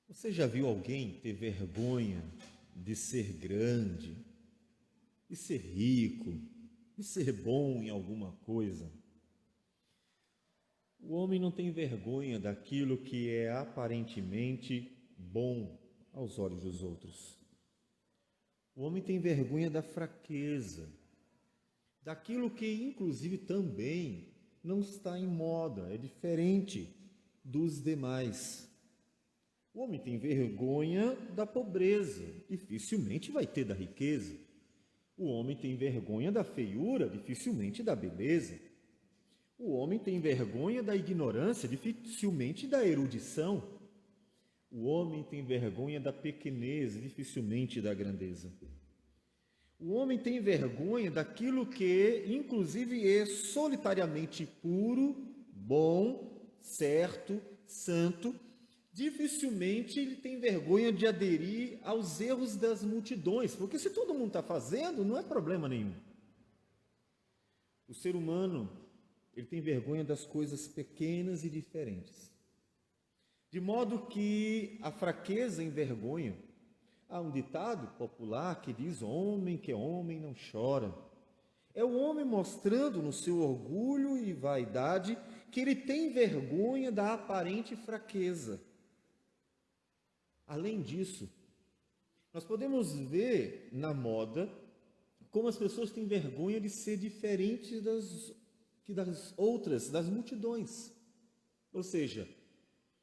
Você já viu alguém ter vergonha de ser grande, de ser rico, de ser bom em alguma coisa? O homem não tem vergonha daquilo que é aparentemente bom aos olhos dos outros. O homem tem vergonha da fraqueza, daquilo que inclusive também não está em moda, é diferente dos demais. O homem tem vergonha da pobreza, dificilmente vai ter da riqueza. O homem tem vergonha da feiura, dificilmente da beleza. O homem tem vergonha da ignorância, dificilmente da erudição. O homem tem vergonha da pequenez, dificilmente da grandeza. O homem tem vergonha daquilo que, inclusive, é solitariamente puro, bom, certo, santo. Dificilmente ele tem vergonha de aderir aos erros das multidões, porque se todo mundo está fazendo, não é problema nenhum. O ser humano, ele tem vergonha das coisas pequenas e diferentes. De modo que a fraqueza envergonha. Há um ditado popular que diz: homem que é homem não chora. É o homem mostrando no seu orgulho e vaidade que ele tem vergonha da aparente fraqueza. Além disso, nós podemos ver na moda como as pessoas têm vergonha de ser diferentes das outras, das multidões. Ou seja,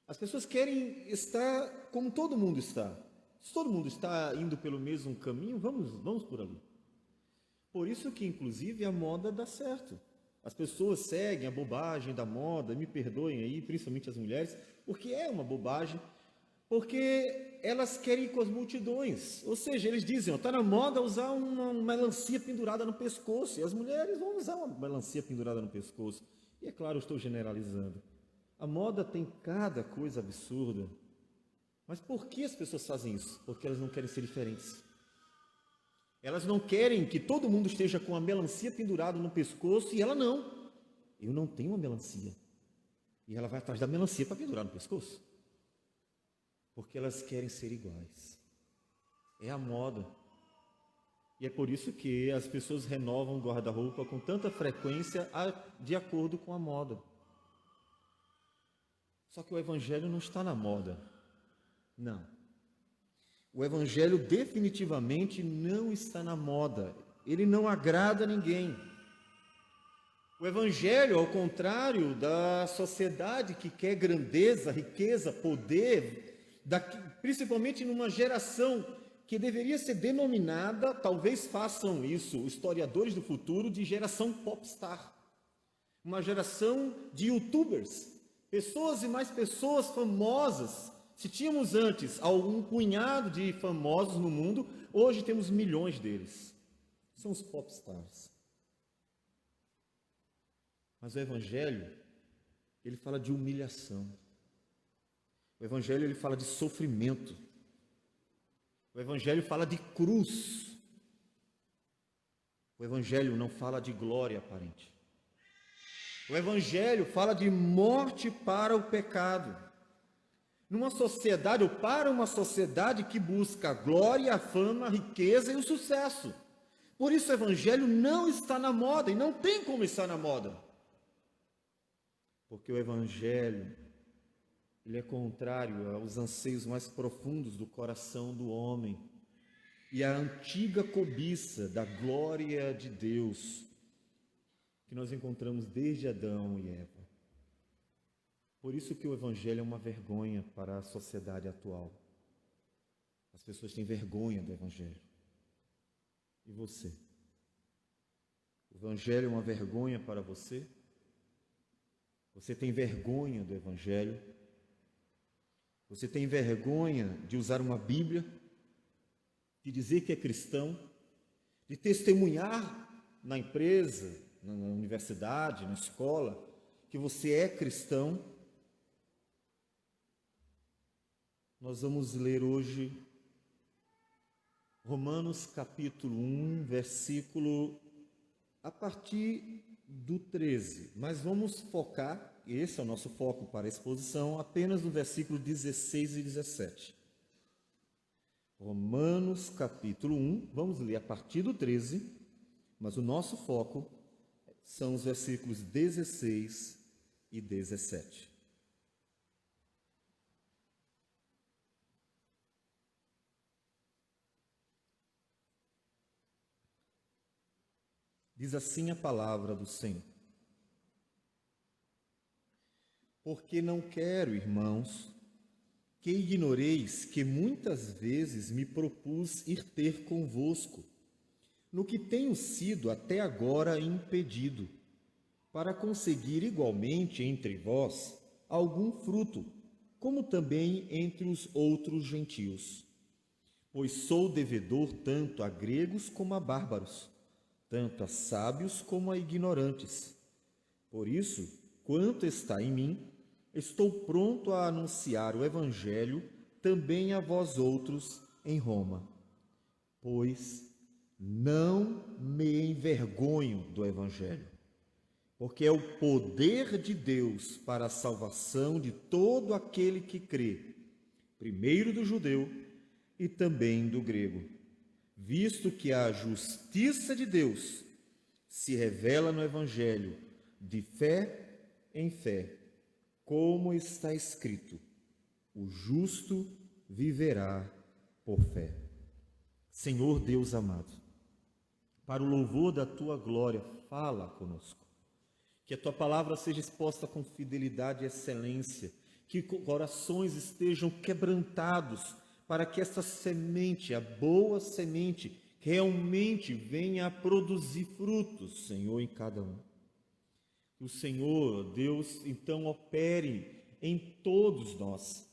as pessoas querem estar como todo mundo está. Se todo mundo está indo pelo mesmo caminho, vamos por ali. Por isso que, inclusive, a moda dá certo. As pessoas seguem a bobagem da moda, me perdoem aí, principalmente as mulheres, porque é uma bobagem, porque elas querem ir com as multidões. Ou seja, eles dizem, está na moda usar uma melancia pendurada no pescoço, e as mulheres vão usar uma melancia pendurada no pescoço. E é claro, eu estou generalizando. A moda tem cada coisa absurda. Mas por que as pessoas fazem isso? Porque elas não querem ser diferentes. Elas não querem que todo mundo esteja com a melancia pendurada no pescoço e ela não. Eu não tenho uma melancia. E ela vai atrás da melancia para pendurar no pescoço. Porque elas querem ser iguais. É a moda. E é por isso que as pessoas renovam o guarda-roupa com tanta frequência de acordo com a moda. Só que o evangelho não está na moda. Não. O evangelho definitivamente não está na moda. Ele não agrada a ninguém. O evangelho, ao contrário da sociedade que quer grandeza, riqueza, poder, principalmente numa geração que deveria ser denominada, talvez façam isso os historiadores do futuro, de geração popstar. Uma geração de youtubers, pessoas e mais pessoas famosas. Se tínhamos antes algum punhado de famosos no mundo, hoje temos milhões deles. São os popstars. Mas o evangelho, ele fala de humilhação. O evangelho, ele fala de sofrimento. O evangelho fala de cruz. O evangelho não fala de glória aparente. O evangelho fala de morte para o pecado. Numa sociedade, ou para uma sociedade que busca a glória, a fama, a riqueza e o sucesso. Por isso o evangelho não está na moda, e não tem como estar na moda. Porque o evangelho, ele é contrário aos anseios mais profundos do coração do homem, e à antiga cobiça da glória de Deus, que nós encontramos desde Adão e Eva. Por isso que o evangelho é uma vergonha para a sociedade atual. As pessoas têm vergonha do evangelho. E você? O evangelho é uma vergonha para você? Você tem vergonha do evangelho? Você tem vergonha de usar uma Bíblia? De dizer que é cristão? De testemunhar na empresa, na universidade, na escola, que você é cristão? Nós vamos ler hoje Romanos capítulo 1, versículo a partir do 13. Mas vamos focar, esse é o nosso foco para a exposição, apenas no versículo 16 e 17. Romanos capítulo 1, vamos ler a partir do 13, mas o nosso foco são os versículos 16 e 17. Diz assim a palavra do Senhor: Porque não quero, irmãos, que ignoreis que muitas vezes me propus ir ter convosco, no que tenho sido até agora impedido, para conseguir igualmente entre vós algum fruto, como também entre os outros gentios. Pois sou devedor tanto a gregos como a bárbaros, tanto a sábios como a ignorantes. Por isso, quanto está em mim, estou pronto a anunciar o Evangelho também a vós outros em Roma. Pois não me envergonho do Evangelho, porque é o poder de Deus para a salvação de todo aquele que crê, primeiro do judeu e também do grego, visto que a justiça de Deus se revela no Evangelho de fé em fé, como está escrito: o justo viverá por fé. Senhor Deus amado, para o louvor da tua glória, fala conosco. Que a tua palavra seja exposta com fidelidade e excelência, que corações estejam quebrantados, para que essa semente, a boa semente, realmente venha a produzir frutos, Senhor, em cada um. Que o Senhor, Deus, então opere em todos nós,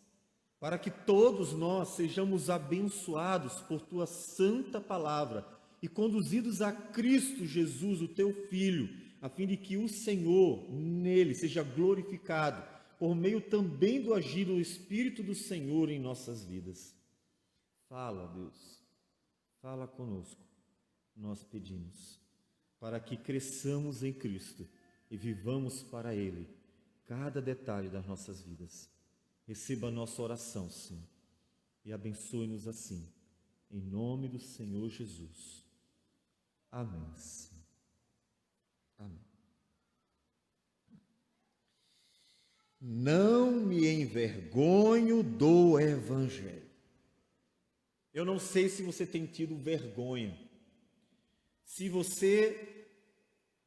para que todos nós sejamos abençoados por tua santa palavra e conduzidos a Cristo Jesus, o teu Filho, a fim de que o Senhor, nele, seja glorificado, por meio também do agir do Espírito do Senhor em nossas vidas. Fala, Deus, fala conosco, nós pedimos, para que cresçamos em Cristo e vivamos para Ele cada detalhe das nossas vidas. Receba a nossa oração, Senhor, e abençoe-nos assim, em nome do Senhor Jesus. Amém, Senhor. Amém. Não me envergonho do Evangelho. Eu não sei se você tem tido vergonha, se você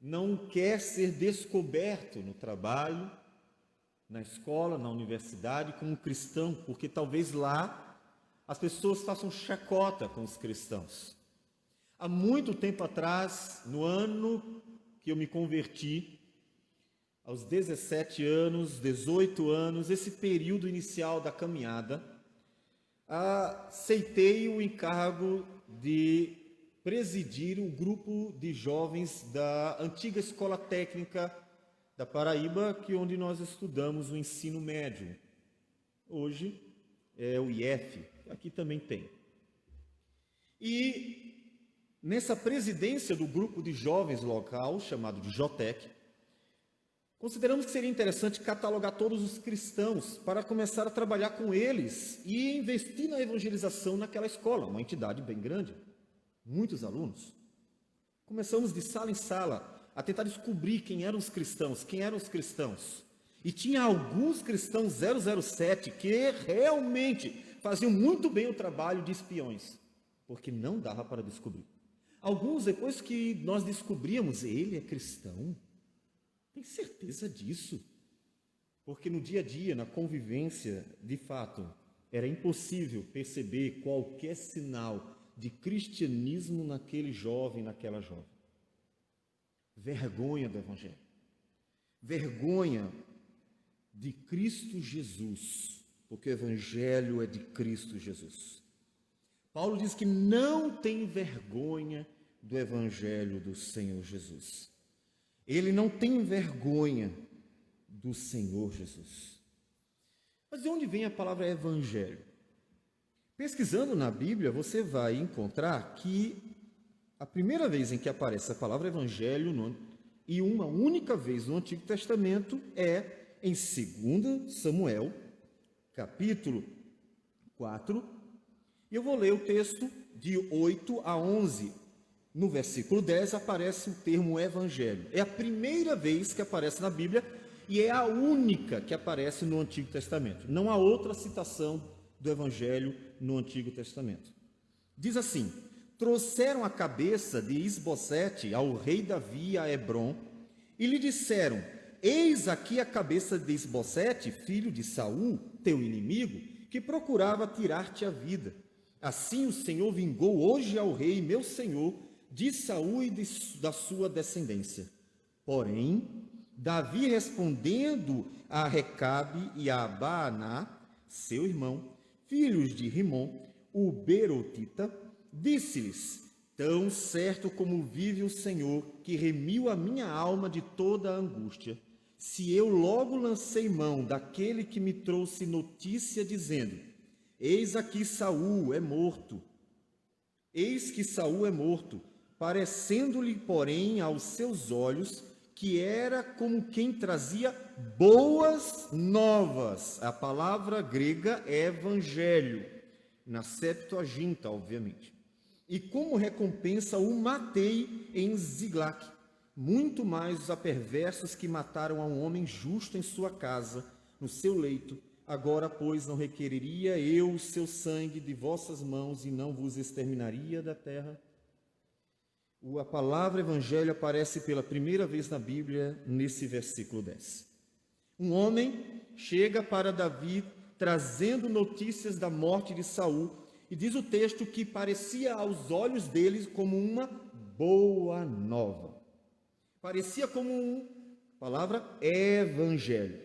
não quer ser descoberto no trabalho, na escola, na universidade, como cristão, porque talvez lá as pessoas façam chacota com os cristãos. Há muito tempo atrás, no ano que eu me converti, aos 17 anos, 18 anos, esse período inicial da caminhada, aceitei o encargo de presidir um grupo de jovens da antiga Escola Técnica da Paraíba, onde nós estudamos o ensino médio. Hoje é o IF, aqui também tem. E nessa presidência do grupo de jovens local, chamado de JOTEC, consideramos que seria interessante catalogar todos os cristãos para começar a trabalhar com eles e investir na evangelização naquela escola, uma entidade bem grande, muitos alunos. Começamos de sala em sala a tentar descobrir quem eram os cristãos. E tinha alguns cristãos 007 que realmente faziam muito bem o trabalho de espiões, porque não dava para descobrir. Alguns, depois que nós descobríamos, ele é cristão? Tem certeza disso? Porque no dia a dia, na convivência, de fato, era impossível perceber qualquer sinal de cristianismo naquele jovem, naquela jovem. Vergonha do Evangelho. Vergonha de Cristo Jesus, porque o Evangelho é de Cristo Jesus. Paulo diz que não tem vergonha do Evangelho do Senhor Jesus. Ele não tem vergonha do Senhor Jesus. Mas de onde vem a palavra Evangelho? Pesquisando na Bíblia, você vai encontrar que a primeira vez em que aparece a palavra Evangelho, e uma única vez no Antigo Testamento, é em 2 Samuel, capítulo 4, E eu vou ler o texto de 8 a 11. No versículo 10 aparece o termo evangelho. É a primeira vez que aparece na Bíblia e é a única que aparece no Antigo Testamento. Não há outra citação do evangelho no Antigo Testamento. Diz assim: trouxeram a cabeça de Isbosete ao rei Davi a Hebrom e lhe disseram: eis aqui a cabeça de Isbosete, filho de Saul, teu inimigo, que procurava tirar-te a vida. Assim o Senhor vingou hoje ao rei, meu senhor, de Saul e da sua descendência. Porém, Davi, respondendo a Recabe e a Baaná, seu irmão, filhos de Rimom, o Berotita, disse-lhes: tão certo como vive o Senhor, que remiu a minha alma de toda a angústia, se eu logo lancei mão daquele que me trouxe notícia, dizendo: eis aqui Saul é morto. Eis que Saul é morto, parecendo-lhe, porém, aos seus olhos, que era como quem trazia boas novas. A palavra grega é evangelho, na Septuaginta, obviamente. E como recompensa o matei em Ziglac, muito mais os perversos que mataram a um homem justo em sua casa, no seu leito. Agora, pois, não requereria eu o seu sangue de vossas mãos e não vos exterminaria da terra? A palavra evangelho aparece pela primeira vez na Bíblia nesse versículo 10. Um homem chega para Davi trazendo notícias da morte de Saul e diz o texto que parecia aos olhos deles como uma boa nova. Parecia como palavra evangelho.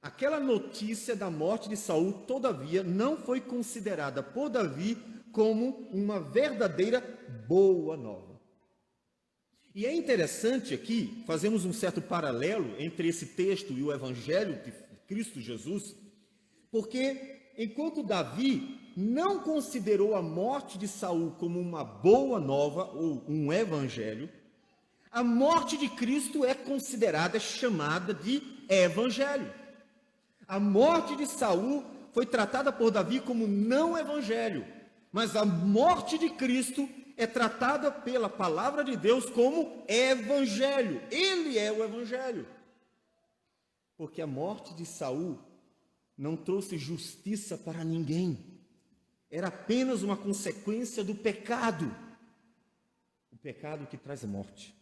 Aquela notícia da morte de Saul, todavia, não foi considerada por Davi como uma verdadeira boa nova. E é interessante aqui, fazemos um certo paralelo entre esse texto e o evangelho de Cristo Jesus, porque enquanto Davi não considerou a morte de Saul como uma boa nova ou um evangelho, a morte de Cristo é considerada, chamada de evangelho. A morte de Saul foi tratada por Davi como não evangelho, mas a morte de Cristo é tratada pela palavra de Deus como evangelho. Ele é o evangelho. Porque a morte de Saul não trouxe justiça para ninguém. Era apenas uma consequência do pecado. O pecado que traz a morte.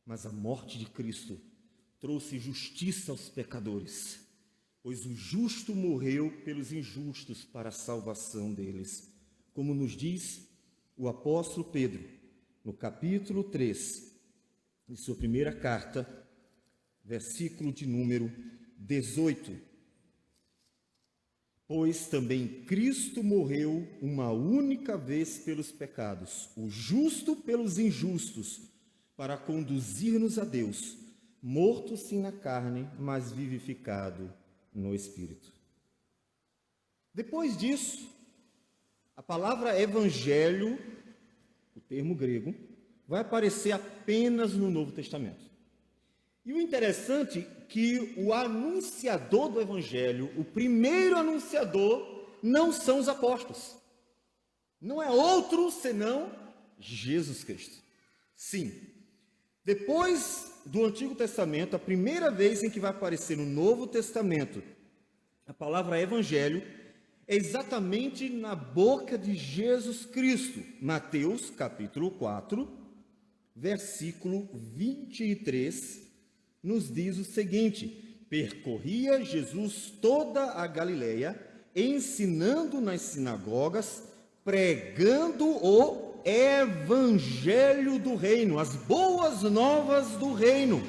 Mas a morte de Cristo trouxe justiça aos pecadores. Pois o justo morreu pelos injustos para a salvação deles. Como nos diz o apóstolo Pedro, no capítulo 3, de sua primeira carta, versículo de número 18. Pois também Cristo morreu uma única vez pelos pecados, o justo pelos injustos, para conduzir-nos a Deus, morto sim na carne, mas vivificado no Espírito. Depois disso, a palavra evangelho, o termo grego, vai aparecer apenas no Novo Testamento. E o interessante é que o anunciador do evangelho, o primeiro anunciador, não são os apóstolos. Não é outro senão Jesus Cristo. Sim, depois do Antigo Testamento, a primeira vez em que vai aparecer no Novo Testamento a palavra evangelho é exatamente na boca de Jesus Cristo. Mateus, capítulo 4, versículo 23, nos diz o seguinte: percorria Jesus toda a Galileia, ensinando nas sinagogas, pregando o evangelho do reino, as boas novas do reino,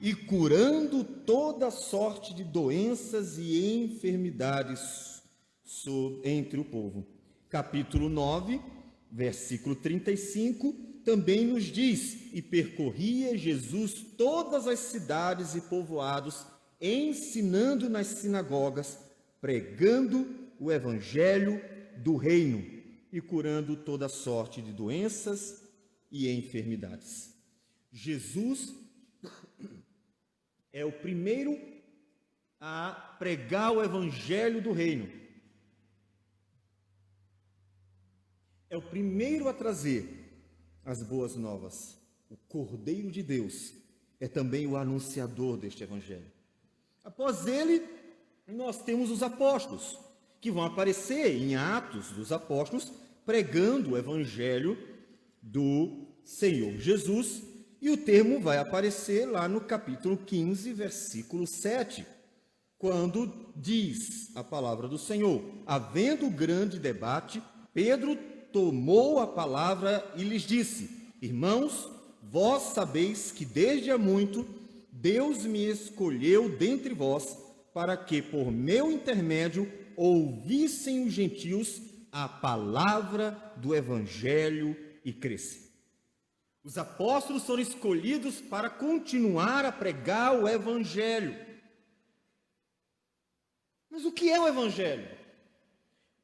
e curando toda sorte de doenças e enfermidades entre o povo. Capítulo 9, versículo 35, também nos diz: e percorria Jesus todas as cidades e povoados, ensinando nas sinagogas, pregando o evangelho do reino e curando toda sorte de doenças e enfermidades. Jesus é o primeiro a pregar o evangelho do reino. é o primeiro a trazer as boas novas. O Cordeiro de Deus é também o anunciador deste evangelho. Após ele, nós temos os apóstolos, que vão aparecer em Atos dos Apóstolos, pregando o evangelho do Senhor Jesus, e o termo vai aparecer lá no capítulo 15, versículo 7, quando diz a palavra do Senhor: havendo grande debate, Pedro tomou a palavra e lhes disse: irmãos, vós sabeis que desde há muito Deus me escolheu dentre vós, para que por meu intermédio ouvissem os gentios a palavra do evangelho e crescem. Os apóstolos foram escolhidos para continuar a pregar o evangelho. Mas o que é o evangelho?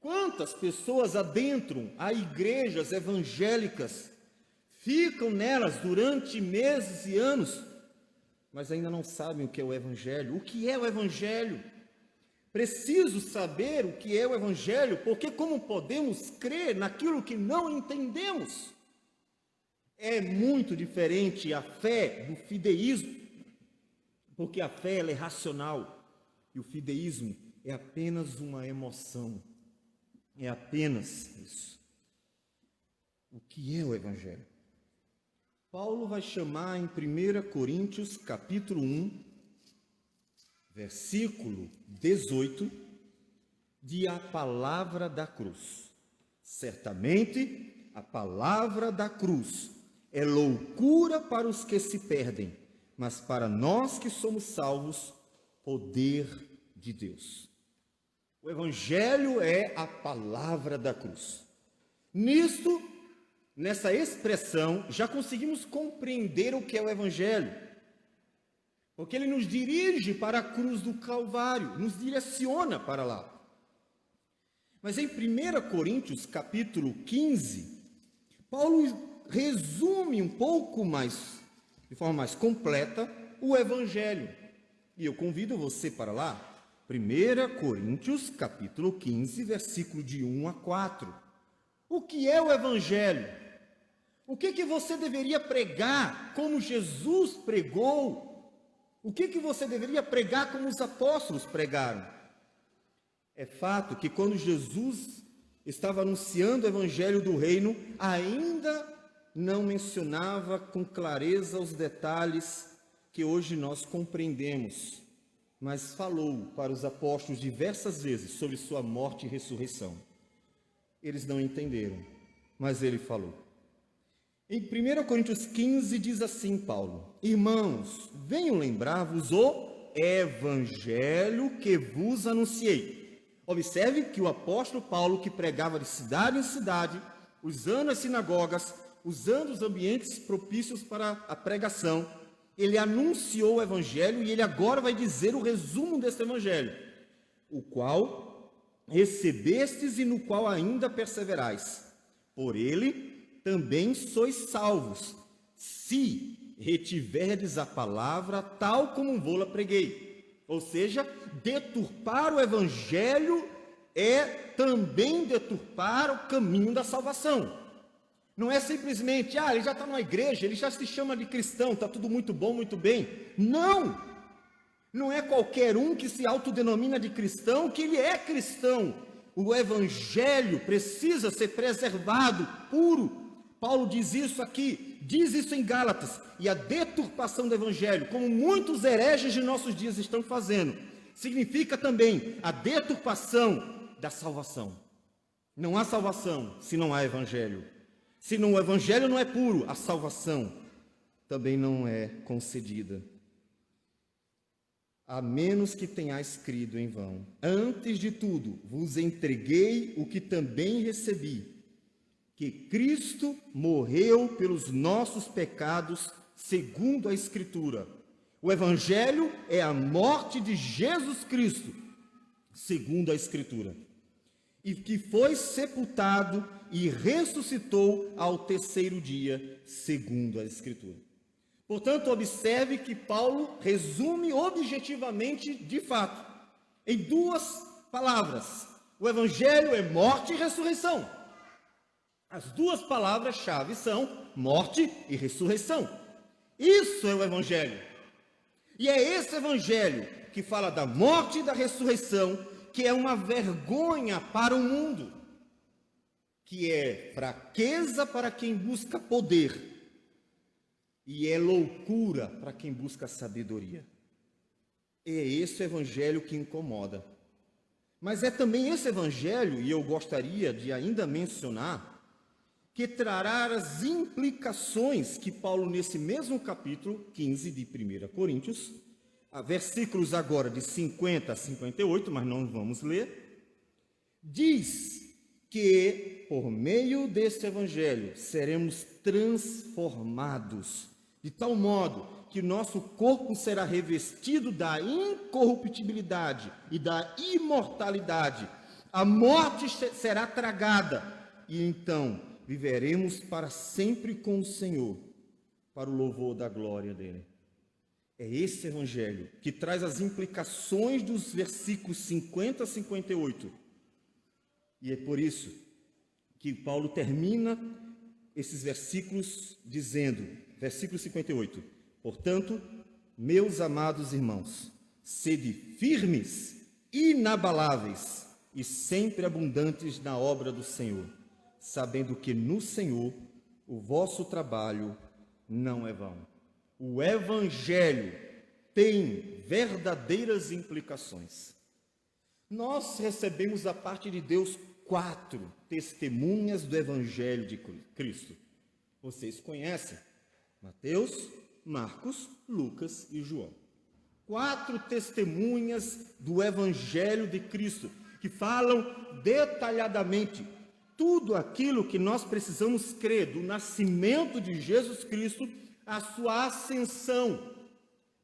Quantas pessoas adentram a igrejas evangélicas, ficam nelas durante meses e anos, mas ainda não sabem o que é o evangelho? O que é o evangelho? Preciso saber o que é o evangelho, porque como podemos crer naquilo que não entendemos? É muito diferente a fé do fideísmo, porque a fé ela é racional e o fideísmo é apenas uma emoção. É apenas isso. O que é o evangelho? Paulo vai chamar em 1 Coríntios, capítulo 1, versículo 18, de a palavra da cruz. Certamente, a palavra da cruz é loucura para os que se perdem, mas para nós que somos salvos, poder de Deus. O evangelho é a palavra da cruz. Nisto, nessa expressão, já conseguimos compreender o que é o evangelho, porque ele nos dirige para a cruz do Calvário, nos direciona para lá. Mas em 1 Coríntios, capítulo 15, Paulo resume um pouco mais, de forma mais completa, o evangelho. E eu convido você para lá. 1 Coríntios, capítulo 15, versículo de 1 a 4. O que é o evangelho? O que você deveria pregar como Jesus pregou? O que você deveria pregar como os apóstolos pregaram? É fato que quando Jesus estava anunciando o evangelho do reino, ainda não mencionava com clareza os detalhes que hoje nós compreendemos, mas falou para os apóstolos diversas vezes sobre sua morte e ressurreição. Eles não entenderam, mas ele falou. Em 1 Coríntios 15 diz assim Paulo: irmãos, venho lembrar-vos o evangelho que vos anunciei. Observe que o apóstolo Paulo, que pregava de cidade em cidade, usando as sinagogas, usando os ambientes propícios para a pregação, ele anunciou o evangelho e ele agora vai dizer o resumo desse evangelho, o qual recebestes e no qual ainda perseverais. Por ele também sois salvos, se retiverdes a palavra tal como vou-la preguei. Ou seja, deturpar o evangelho é também deturpar o caminho da salvação. Não é simplesmente, ele já está numa igreja, ele já se chama de cristão, está tudo muito bom, muito bem. Não! Não é qualquer um que se autodenomina de cristão que ele é cristão. O evangelho precisa ser preservado, puro. Paulo diz isso aqui, diz isso em Gálatas. E a deturpação do evangelho, como muitos hereges de nossos dias estão fazendo, significa também a deturpação da salvação. Não há salvação se não há evangelho. Se o evangelho não é puro, a salvação também não é concedida. A menos que tenhais crido em vão. Antes de tudo, vos entreguei o que também recebi, que Cristo morreu pelos nossos pecados, segundo a Escritura. O evangelho é a morte de Jesus Cristo, segundo a Escritura. E que foi sepultado e ressuscitou ao terceiro dia, segundo a Escritura. Portanto, observe que Paulo resume objetivamente, de fato, em duas palavras: o evangelho é morte e ressurreição. As duas palavras-chave são morte e ressurreição. Isso é o Evangelho. E é esse Evangelho que fala da morte e da ressurreição, que é uma vergonha para o mundo, que é fraqueza para quem busca poder e é loucura para quem busca sabedoria. É esse o Evangelho que incomoda. Mas é também esse Evangelho, e eu gostaria de ainda mencionar, que trará as implicações que Paulo, nesse mesmo capítulo 15 de 1 Coríntios, versículos agora de 50 a 58, mas não vamos ler, diz que por meio deste Evangelho seremos transformados, de tal modo que nosso corpo será revestido da incorruptibilidade e da imortalidade. A morte será tragada e então viveremos para sempre com o Senhor, para o louvor da glória dele. É esse Evangelho que traz as implicações dos versículos 50 a 58. E é por isso que Paulo termina esses versículos dizendo, versículo 58, portanto, meus amados irmãos, sede firmes, inabaláveis e sempre abundantes na obra do Senhor, sabendo que no Senhor o vosso trabalho não é vão. O Evangelho tem verdadeiras implicações. Nós recebemos da parte de Deus 4 testemunhas do Evangelho de Cristo. Vocês conhecem Mateus, Marcos, Lucas e João. 4 testemunhas do Evangelho de Cristo, que falam detalhadamente tudo aquilo que nós precisamos crer, do nascimento de Jesus Cristo à sua ascensão,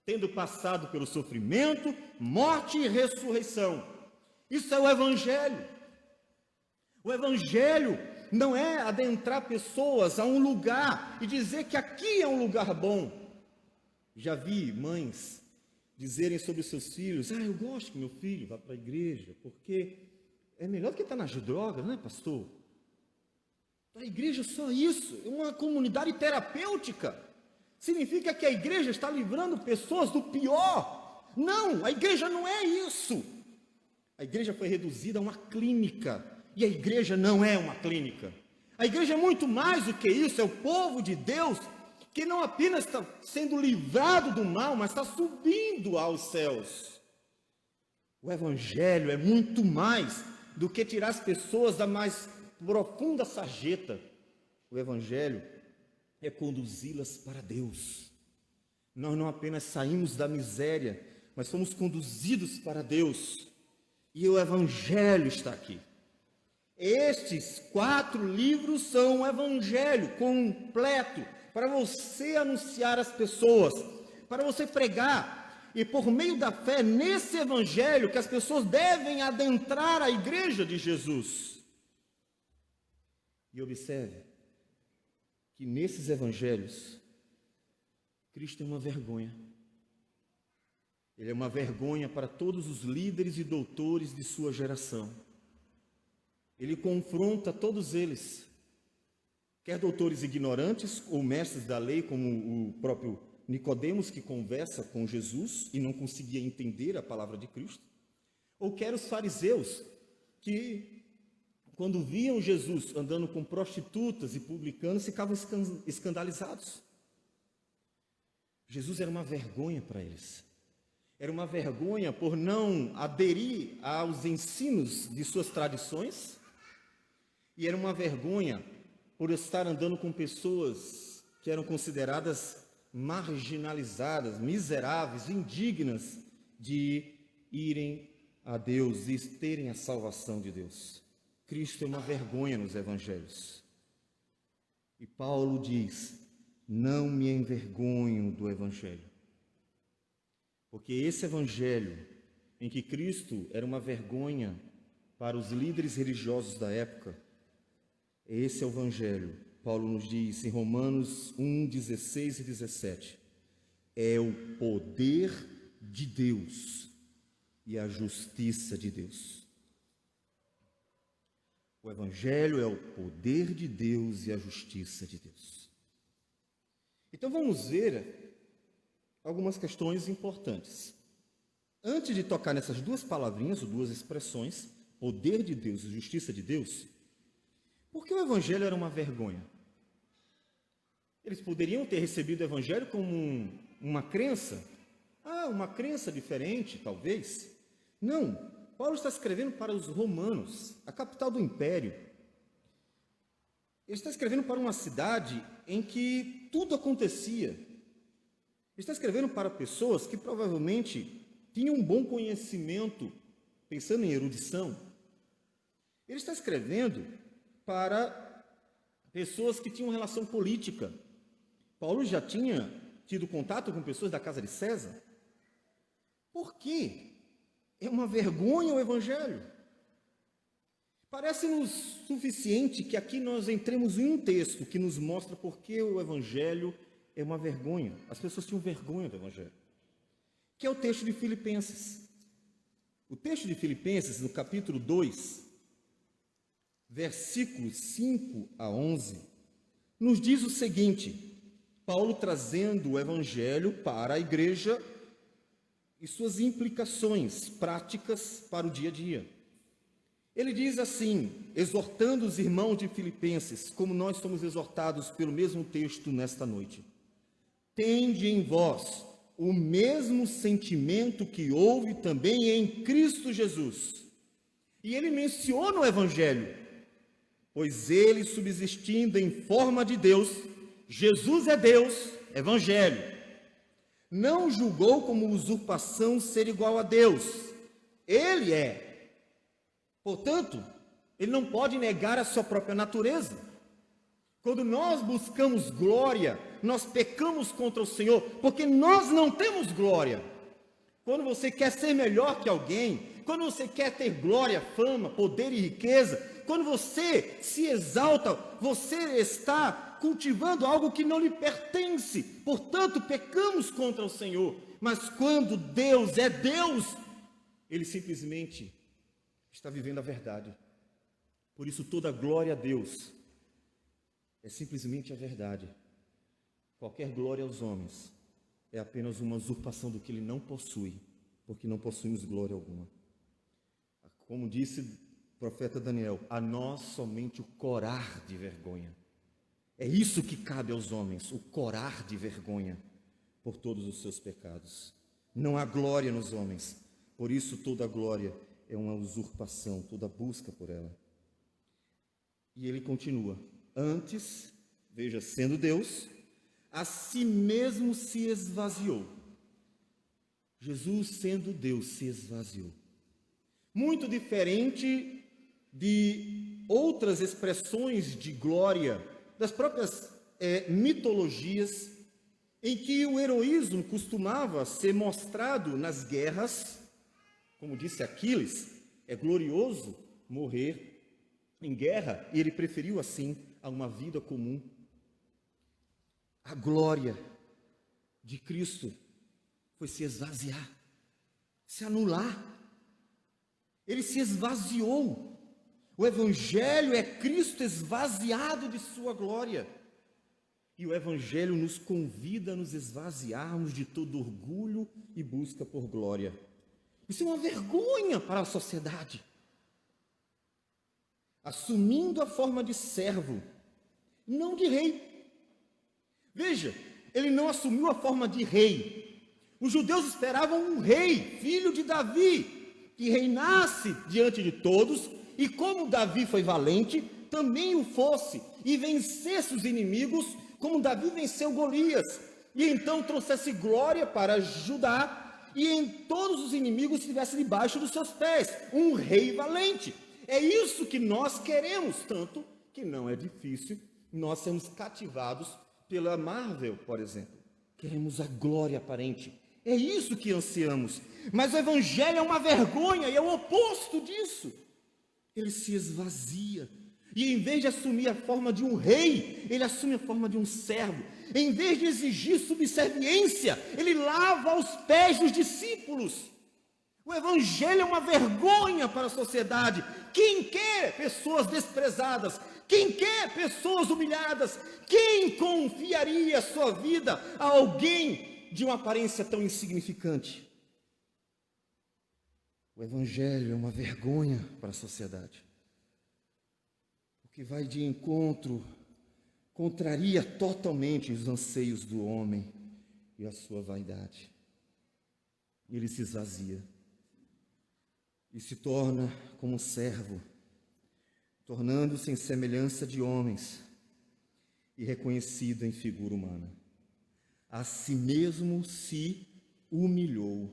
tendo passado pelo sofrimento, morte e ressurreição. Isso é o Evangelho. O Evangelho não é adentrar pessoas a um lugar e dizer que aqui é um lugar bom. Já vi mães dizerem sobre os seus filhos, eu gosto que meu filho vá para a igreja, porque é melhor do que estar nas drogas, não é, pastor? A igreja é só isso, é uma comunidade terapêutica. Significa que a igreja está livrando pessoas do pior. Não, a igreja não é isso. A igreja foi reduzida a uma clínica, e a igreja não é uma clínica. A igreja é muito mais do que isso, é o povo de Deus, que não apenas está sendo livrado do mal, mas está subindo aos céus. O Evangelho é muito mais do que tirar as pessoas da mais profunda sarjeta. O Evangelho é conduzi-las para Deus. Nós não apenas saímos da miséria, mas fomos conduzidos para Deus. E o Evangelho está aqui. Estes 4 livros são o Evangelho completo, para você anunciar às pessoas, para você pregar, e por meio da fé nesse Evangelho que as pessoas devem adentrar a igreja de Jesus. E observe que nesses evangelhos, Cristo é uma vergonha. Ele é uma vergonha para todos os líderes e doutores de sua geração. Ele confronta todos eles, quer doutores ignorantes ou mestres da lei, como o próprio Nicodemos, que conversa com Jesus e não conseguia entender a palavra de Cristo, ou quer os fariseus, que quando viam Jesus andando com prostitutas e publicanos, ficavam escandalizados. Jesus era uma vergonha para eles. Era uma vergonha por não aderir aos ensinos de suas tradições, e era uma vergonha por estar andando com pessoas que eram consideradas marginalizadas, miseráveis, indignas de irem a Deus e terem a salvação de Deus. Cristo é uma vergonha nos evangelhos. E Paulo diz, não me envergonho do evangelho. Porque esse evangelho, em que Cristo era uma vergonha para os líderes religiosos da época, esse é o evangelho, Paulo nos diz em Romanos 1, 16 e 17, é o poder de Deus e a justiça de Deus. O Evangelho é o poder de Deus e a justiça de Deus. Então vamos ver algumas questões importantes. Antes de tocar nessas duas palavrinhas, ou duas expressões, poder de Deus e justiça de Deus, por que o Evangelho era uma vergonha? Eles poderiam ter recebido o Evangelho como uma crença. Uma crença diferente, talvez. Não, Paulo está escrevendo para os romanos, a capital do império. Ele está escrevendo para uma cidade em que tudo acontecia. Ele está escrevendo para pessoas que provavelmente tinham um bom conhecimento, pensando em erudição. Ele está escrevendo para pessoas que tinham relação política. Paulo já tinha tido contato com pessoas da casa de César. Por quê? É uma vergonha o Evangelho. Parece-nos suficiente que aqui nós entremos em um texto que nos mostra por que o Evangelho é uma vergonha. As pessoas tinham vergonha do Evangelho. Que é o texto de Filipenses. O texto de Filipenses, no capítulo 2, versículos 5 a 11, nos diz o seguinte: Paulo trazendo o Evangelho para a igreja e suas implicações práticas para o dia a dia. Ele diz assim, exortando os irmãos de Filipenses, como nós somos exortados pelo mesmo texto nesta noite: tende em vós o mesmo sentimento que houve também em Cristo Jesus. E ele menciona o Evangelho, pois ele, subsistindo em forma de Deus, Jesus é Deus, Evangelho, não julgou como usurpação ser igual a Deus. Ele é. Portanto, ele não pode negar a sua própria natureza. Quando nós buscamos glória, nós pecamos contra o Senhor, porque nós não temos glória. Quando você quer ser melhor que alguém, quando você quer ter glória, fama, poder e riqueza, quando você se exalta, você está cultivando algo que não lhe pertence. Portanto, pecamos contra o Senhor. Mas quando Deus é Deus, Ele simplesmente está vivendo a verdade. Por isso, toda glória a Deus é simplesmente a verdade. Qualquer glória aos homens é apenas uma usurpação do que Ele não possui, porque não possuímos glória alguma. Como disse o profeta Daniel, a nós somente o corar de vergonha. É isso que cabe aos homens, o corar de vergonha por todos os seus pecados. Não há glória nos homens, por isso toda glória é uma usurpação, toda busca por ela. E ele continua, antes, veja, sendo Deus, a si mesmo se esvaziou. Jesus, sendo Deus, se esvaziou. Muito diferente de outras expressões de glória, das próprias mitologias, em que o heroísmo costumava ser mostrado nas guerras. Como disse Aquiles, é glorioso morrer em guerra, e ele preferiu assim a uma vida comum. A glória de Cristo foi se esvaziar, se anular. Ele se esvaziou. O Evangelho é Cristo esvaziado de sua glória. E o Evangelho nos convida a nos esvaziarmos de todo orgulho e busca por glória. Isso é uma vergonha para a sociedade. Assumindo a forma de servo, não de rei. Veja, ele não assumiu a forma de rei. Os judeus esperavam um rei, filho de Davi, que reinasse diante de todos, e como Davi foi valente, também o fosse, e vencesse os inimigos, como Davi venceu Golias, e então trouxesse glória para Judá, e em todos os inimigos estivesse debaixo dos seus pés, um rei valente. É isso que nós queremos, tanto que não é difícil nós sermos cativados pela Marvel, por exemplo. Queremos a glória aparente. É isso que ansiamos. Mas o Evangelho é uma vergonha e é o oposto disso. Ele se esvazia. E em vez de assumir a forma de um rei, ele assume a forma de um servo. Em vez de exigir subserviência, ele lava os pés dos discípulos. O Evangelho é uma vergonha para a sociedade, Quem quer pessoas desprezadas? Quem quer pessoas humilhadas? Quem confiaria sua vida a alguém de uma aparência tão insignificante? O Evangelho é uma vergonha para a sociedade, porque vai de encontro, contraria totalmente os anseios do homem e a sua vaidade. Ele se esvazia e se torna como um servo, tornando-se em semelhança de homens e reconhecido em figura humana. A si mesmo se humilhou.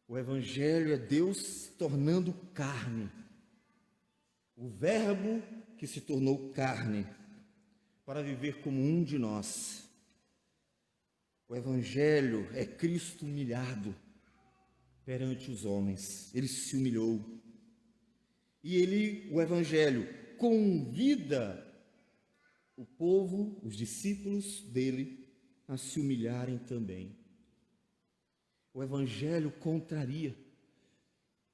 O Evangelho é Deus tornando carne, o Verbo que se tornou carne para viver como um de nós. O Evangelho é Cristo humilhado perante os homens. Ele se humilhou. E o Evangelho, convida o povo, os discípulos dele, a se humilharem também. O Evangelho contraria.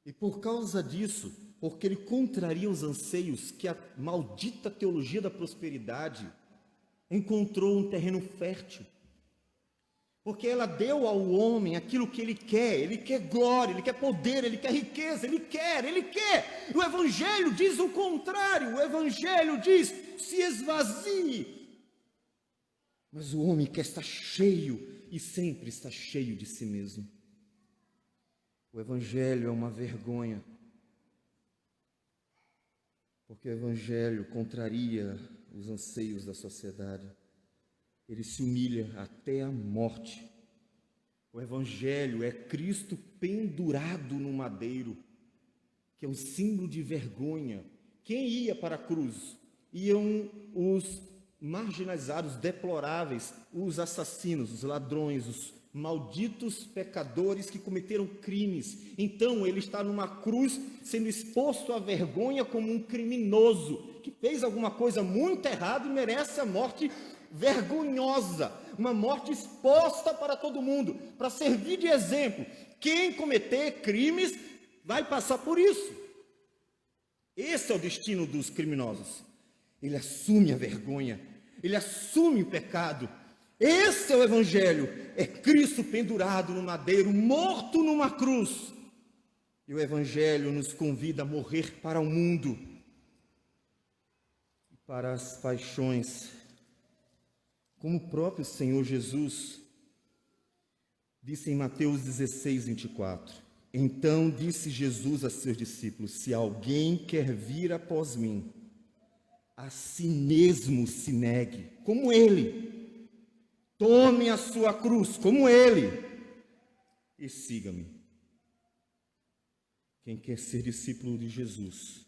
E por causa disso, porque ele contraria os anseios que a maldita teologia da prosperidade encontrou um terreno fértil. Porque ela deu ao homem aquilo que ele quer glória, ele quer poder, ele quer riqueza, ele quer. O Evangelho diz o contrário, o Evangelho diz, se esvazie. Mas o homem quer estar cheio e sempre está cheio de si mesmo. O Evangelho é uma vergonha, porque o Evangelho contraria os anseios da sociedade. Ele se humilha até a morte. O Evangelho é Cristo pendurado no madeiro, que é um símbolo de vergonha. Quem ia para a cruz? Iam os marginalizados, deploráveis, os assassinos, os ladrões, os malditos pecadores que cometeram crimes. Então ele está numa cruz sendo exposto à vergonha como um criminoso que fez alguma coisa muito errada e merece a morte vergonhosa, uma morte exposta para todo mundo, para servir de exemplo. Quem cometer crimes vai passar por isso. Esse é o destino dos criminosos. Ele assume a vergonha, ele assume o pecado. Esse é o Evangelho, é Cristo pendurado no madeiro, morto numa cruz. E o Evangelho nos convida a morrer para o mundo, para as paixões, como o próprio Senhor Jesus disse em Mateus 16, 24. Então disse Jesus a seus discípulos: se alguém quer vir após mim, a si mesmo se negue, como ele, tome a sua cruz, como ele, e siga-me. Quem quer ser discípulo de Jesus,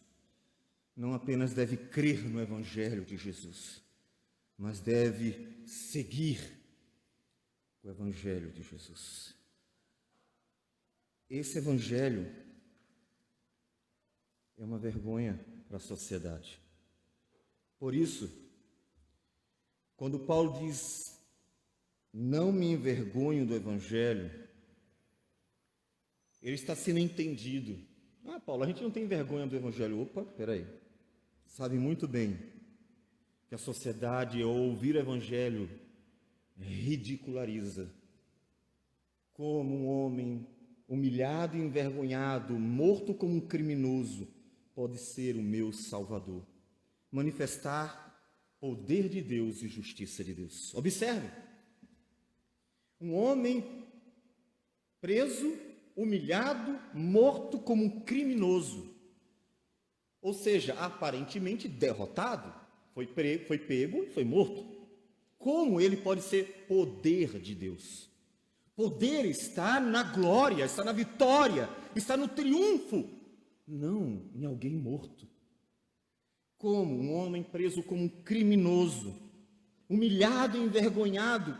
não apenas deve crer no Evangelho de Jesus, mas deve seguir o Evangelho de Jesus. Esse Evangelho é uma vergonha para a sociedade. Por isso, quando Paulo diz, não me envergonho do Evangelho, ele está sendo entendido. Ah, Paulo, a gente não tem vergonha do Evangelho. Opa, peraí. Sabe muito bem que a sociedade, ao ouvir o Evangelho, ridiculariza. Como um homem humilhado e envergonhado, morto como um criminoso, pode ser o meu Salvador? Manifestar poder de Deus e justiça de Deus. Observe, um homem preso, humilhado, morto como um criminoso, ou seja, aparentemente derrotado, foi pego e foi morto. Como ele pode ser poder de Deus? Poder está na glória, está na vitória, está no triunfo, não em alguém morto. Como um homem preso como um criminoso, humilhado e envergonhado,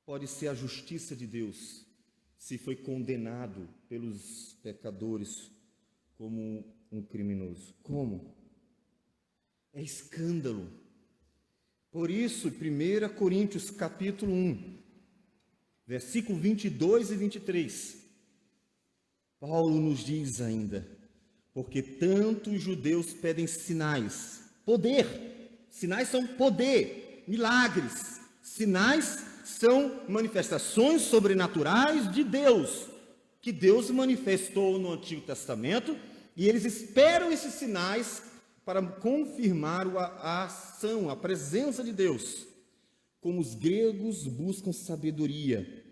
pode ser a justiça de Deus, se foi condenado pelos pecadores como um criminoso? Como? É escândalo. Por isso, 1 Coríntios capítulo 1, versículo 22 e 23, Paulo nos diz ainda, porque tanto os judeus pedem sinais, poder, sinais são poder, milagres, sinais são manifestações sobrenaturais de Deus, que Deus manifestou no Antigo Testamento, e eles esperam esses sinais para confirmar a ação, a presença de Deus. Como os gregos buscam sabedoria,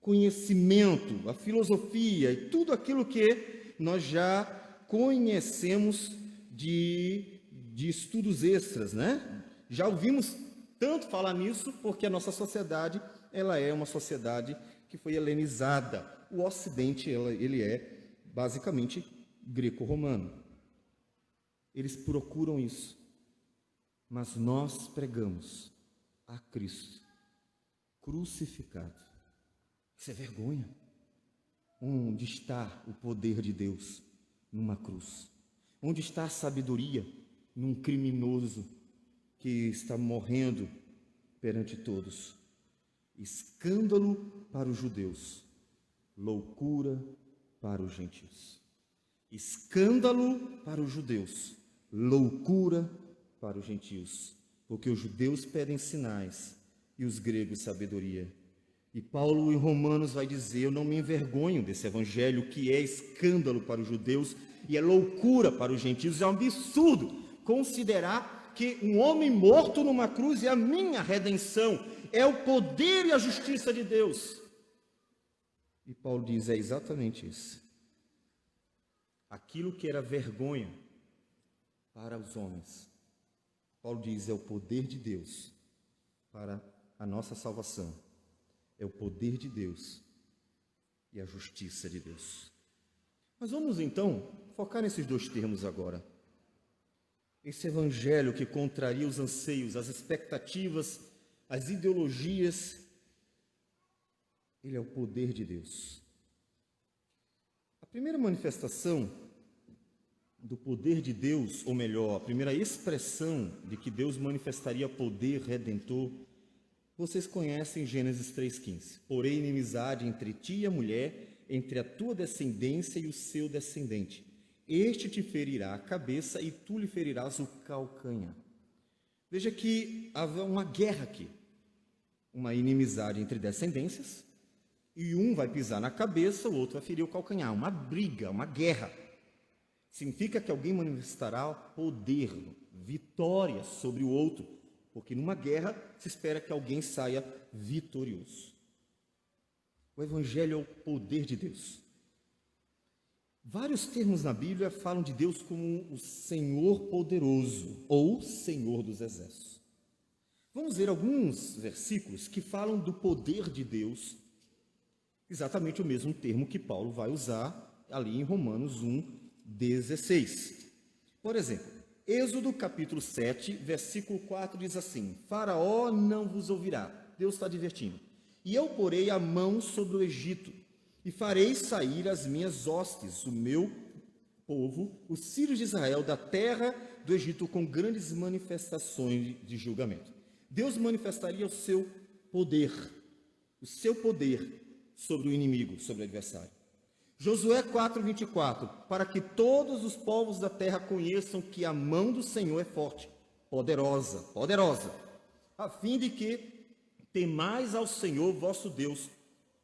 conhecimento, a filosofia e tudo aquilo que nós já conhecemos de estudos extras, né? Já ouvimos tanto falar nisso, porque a nossa sociedade, ela é uma sociedade que foi helenizada. O Ocidente, ele é basicamente greco-romano. Eles procuram isso, mas nós pregamos a Cristo crucificado. Isso é vergonha. Onde está o poder de Deus? Numa cruz. Onde está a sabedoria? Num criminoso que está morrendo perante todos. Escândalo para os judeus, loucura para os gentios. Escândalo para os judeus, loucura para os gentios, porque os judeus pedem sinais e os gregos sabedoria. E Paulo em Romanos vai dizer: eu não me envergonho desse evangelho que é escândalo para os judeus e é loucura para os gentios. É um absurdo considerar que um homem morto numa cruz é a minha redenção, é o poder e a justiça de Deus. E Paulo diz: é exatamente isso. Aquilo que era vergonha para os homens, Paulo diz, é o poder de Deus para a nossa salvação. É o poder de Deus e a justiça de Deus. Mas vamos então focar nesses dois termos agora. Esse evangelho que contraria os anseios, as expectativas, as ideologias, ele é o poder de Deus. A primeira manifestação do poder de Deus, ou melhor, a primeira expressão de que Deus manifestaria poder redentor, vocês conhecem Gênesis 3,15. Porém, inimizade entre ti e a mulher, entre a tua descendência e o seu descendente. Este te ferirá a cabeça e tu lhe ferirás o calcanhar. Veja que havia uma guerra aqui, uma inimizade entre descendências, e um vai pisar na cabeça, o outro vai ferir o calcanhar. Uma briga, uma guerra. Significa que alguém manifestará poder, vitória sobre o outro, porque numa guerra se espera que alguém saia vitorioso. O Evangelho é o poder de Deus. Vários termos na Bíblia falam de Deus como o Senhor poderoso, ou Senhor dos exércitos. Vamos ver alguns versículos que falam do poder de Deus, exatamente o mesmo termo que Paulo vai usar ali em Romanos 1:16. Por exemplo, Êxodo capítulo 7, versículo 4 diz assim: Faraó não vos ouvirá. Deus está advertindo. E eu porei a mão sobre o Egito, e farei sair as minhas hostes, o meu povo, os filhos de Israel, da terra do Egito, com grandes manifestações de julgamento. Deus manifestaria o seu poder sobre o inimigo, sobre o adversário. Josué 4:24, para que todos os povos da terra conheçam que a mão do Senhor é forte, poderosa, a fim de que temais ao Senhor vosso Deus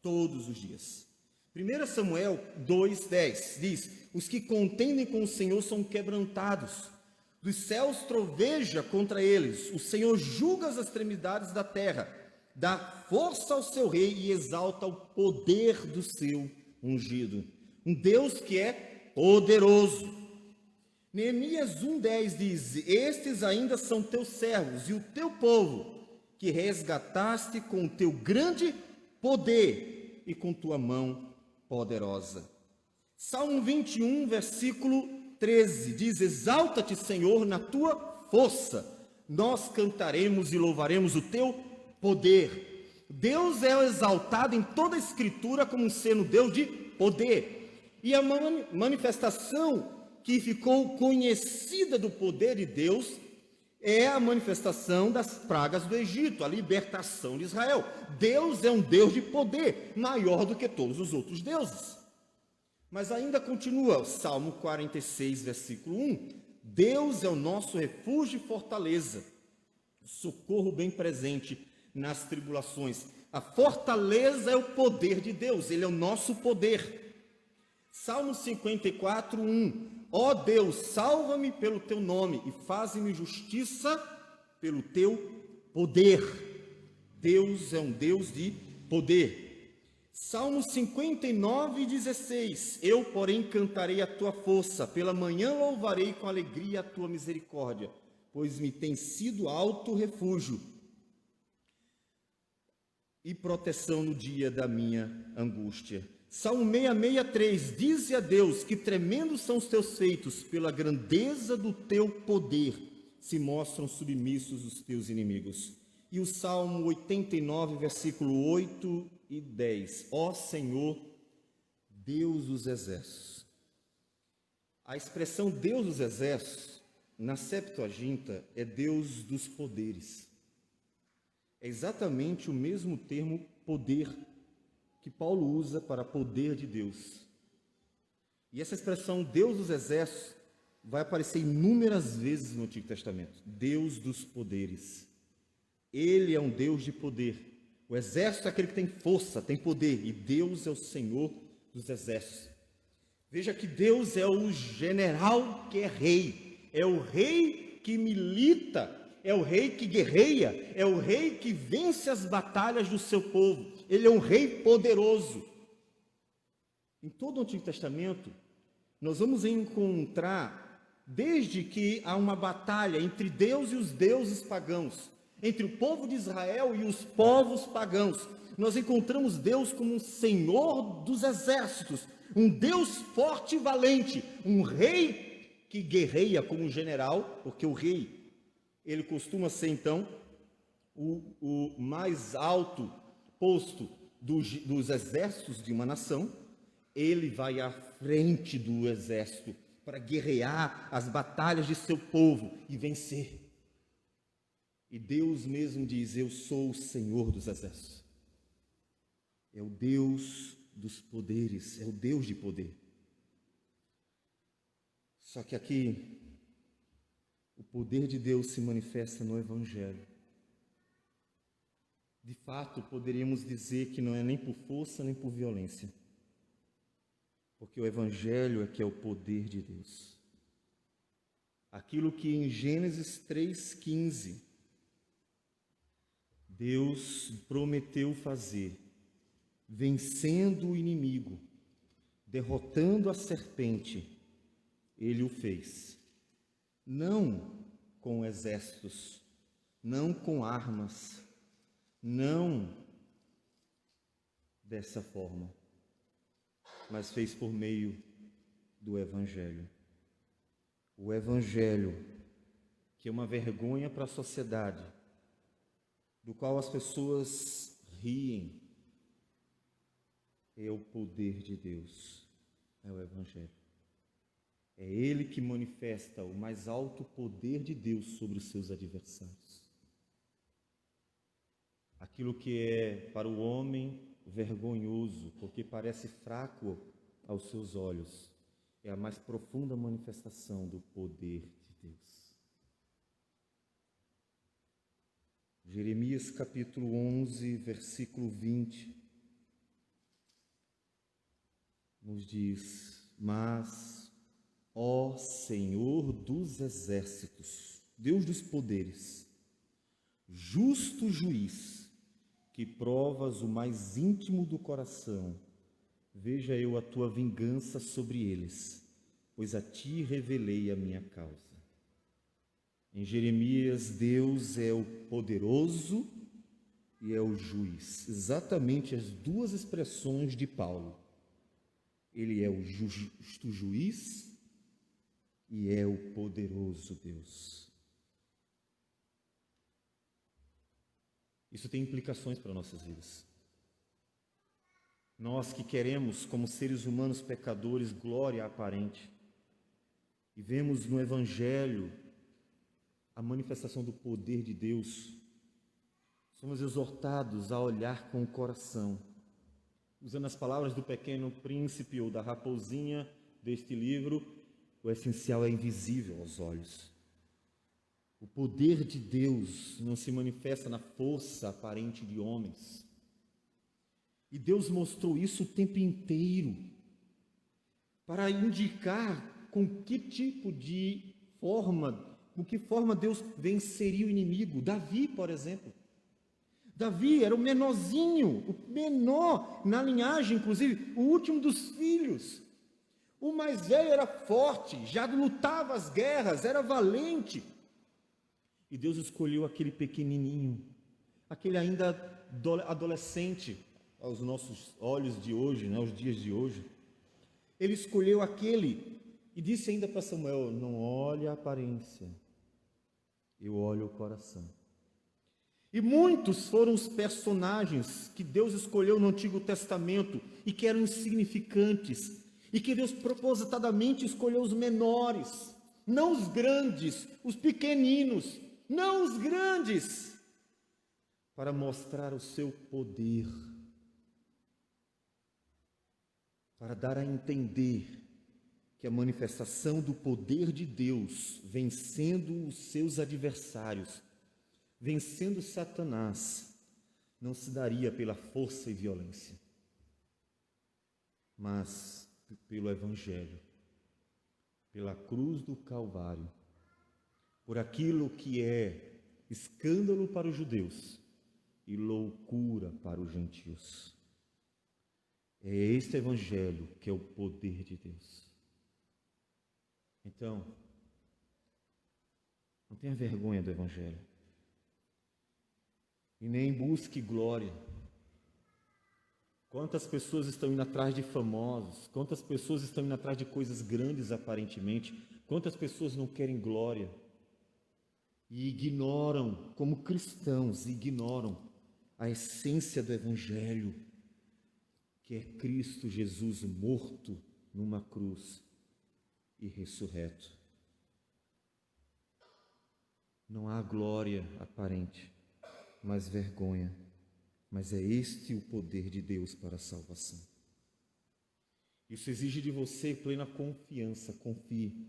todos os dias. 1 Samuel 2:10 diz: os que contendem com o Senhor são quebrantados, dos céus troveja contra eles, o Senhor julga as extremidades da terra, dá força ao seu rei e exalta o poder do seu ungido. Um Deus que é poderoso. Neemias 1:10 diz: estes ainda são teus servos e o teu povo, que resgataste com o teu grande poder e com tua mão poderosa. Salmo 21, versículo 13 diz: exalta-te, Senhor, na tua força, nós cantaremos e louvaremos o teu poder. Deus é exaltado em toda a Escritura como sendo Deus de poder. E a manifestação que ficou conhecida do poder de Deus é a manifestação das pragas do Egito, a libertação de Israel. Deus é um Deus de poder, maior do que todos os outros deuses. Mas ainda continua o Salmo 46, versículo 1. Deus é o nosso refúgio e fortaleza, socorro bem presente nas tribulações. A fortaleza é o poder de Deus, ele é o nosso poder. Salmo 54, 1. Ó Deus, salva-me pelo teu nome e faze-me justiça pelo teu poder. Deus é um Deus de poder. Salmo 59, 16. Eu, porém, cantarei a tua força, pela manhã louvarei com alegria a tua misericórdia, pois me tem sido alto refúgio e proteção no dia da minha angústia. Salmo 663, dize a Deus, que tremendos são os teus feitos, pela grandeza do teu poder se mostram submissos os teus inimigos. E o Salmo 89, versículo 8 e 10, ó Senhor, Deus dos exércitos. A expressão Deus dos exércitos, na Septuaginta, é Deus dos poderes. É exatamente o mesmo termo poder que Paulo usa para poder de Deus. E essa expressão Deus dos exércitos vai aparecer inúmeras vezes no Antigo Testamento. Deus dos poderes. Ele é um Deus de poder. O exército é aquele que tem força, tem poder, e Deus é o Senhor dos exércitos. Veja que Deus é o general que é rei, é o rei que milita, é o rei que guerreia, é o rei que vence as batalhas do seu povo. Ele é um rei poderoso. Em todo o Antigo Testamento, nós vamos encontrar, desde que há uma batalha entre Deus e os deuses pagãos, entre o povo de Israel e os povos pagãos, nós encontramos Deus como um Senhor dos exércitos, um Deus forte e valente, um rei que guerreia como um general, porque o rei, ele costuma ser então o mais alto posto dos exércitos de uma nação. Ele vai à frente do exército para guerrear as batalhas de seu povo e vencer. E Deus mesmo diz, eu sou o Senhor dos exércitos. É o Deus dos poderes, é o Deus de poder. Só que aqui, o poder de Deus se manifesta no Evangelho. De fato, poderíamos dizer que não é nem por força, nem por violência. Porque o Evangelho é que é o poder de Deus. Aquilo que em Gênesis 3,15, Deus prometeu fazer, vencendo o inimigo, derrotando a serpente, Ele o fez. Não com exércitos, não com armas, não dessa forma, mas fez por meio do Evangelho. O Evangelho, que é uma vergonha para a sociedade, do qual as pessoas riem, é o poder de Deus, é o Evangelho. É Ele que manifesta o mais alto poder de Deus sobre os seus adversários. Aquilo que é para o homem vergonhoso, porque parece fraco aos seus olhos, é a mais profunda manifestação do poder de Deus. Jeremias capítulo 11, versículo 20, nos diz, mas, ó Senhor dos exércitos, Deus dos poderes, justo juiz, que provas o mais íntimo do coração, veja eu a tua vingança sobre eles, pois a ti revelei a minha causa. Em Jeremias, Deus é o poderoso e é o juiz, exatamente as duas expressões de Paulo. Ele é o justo juiz e é o poderoso Deus. Isso tem implicações para nossas vidas. Nós que queremos, como seres humanos pecadores, glória aparente, e vemos no Evangelho a manifestação do poder de Deus, somos exortados a olhar com o coração Usando as palavras do Pequeno Príncipe ou da raposinha deste livro, o essencial é invisível aos olhos. O poder de Deus não se manifesta na força aparente de homens. E Deus mostrou isso o tempo inteiro, para indicar com que tipo de forma, com que forma Deus venceria o inimigo. Davi, por exemplo. Davi era o menorzinho, o menor na linhagem, inclusive, o último dos filhos. O mais velho era forte, já lutava as guerras, era valente. E Deus escolheu aquele pequenininho, aquele ainda adolescente, aos nossos olhos de hoje, né, aos dias de hoje. Ele escolheu aquele e disse ainda para Samuel: não olhe a aparência, eu olho o coração. E muitos foram os personagens que Deus escolheu no Antigo Testamento e que eram insignificantes, e que Deus propositadamente escolheu os menores, não os grandes, os pequeninos, não os grandes, para mostrar o seu poder, para dar a entender que a manifestação do poder de Deus, vencendo os seus adversários, vencendo Satanás, não se daria pela força e violência, mas pelo Evangelho, pela cruz do Calvário, por aquilo que é escândalo para os judeus e loucura para os gentios. É este Evangelho que é o poder de Deus. Então, não tenha vergonha do Evangelho. E nem busque glória. Quantas pessoas estão indo atrás de famosos? Quantas pessoas estão indo atrás de coisas grandes aparentemente? Quantas pessoas não querem glória? E ignoram, como cristãos, ignoram a essência do Evangelho, que é Cristo Jesus morto numa cruz e ressurreto. Não há glória aparente, mas vergonha. Mas é este o poder de Deus para a salvação. Isso exige de você plena confiança, confie.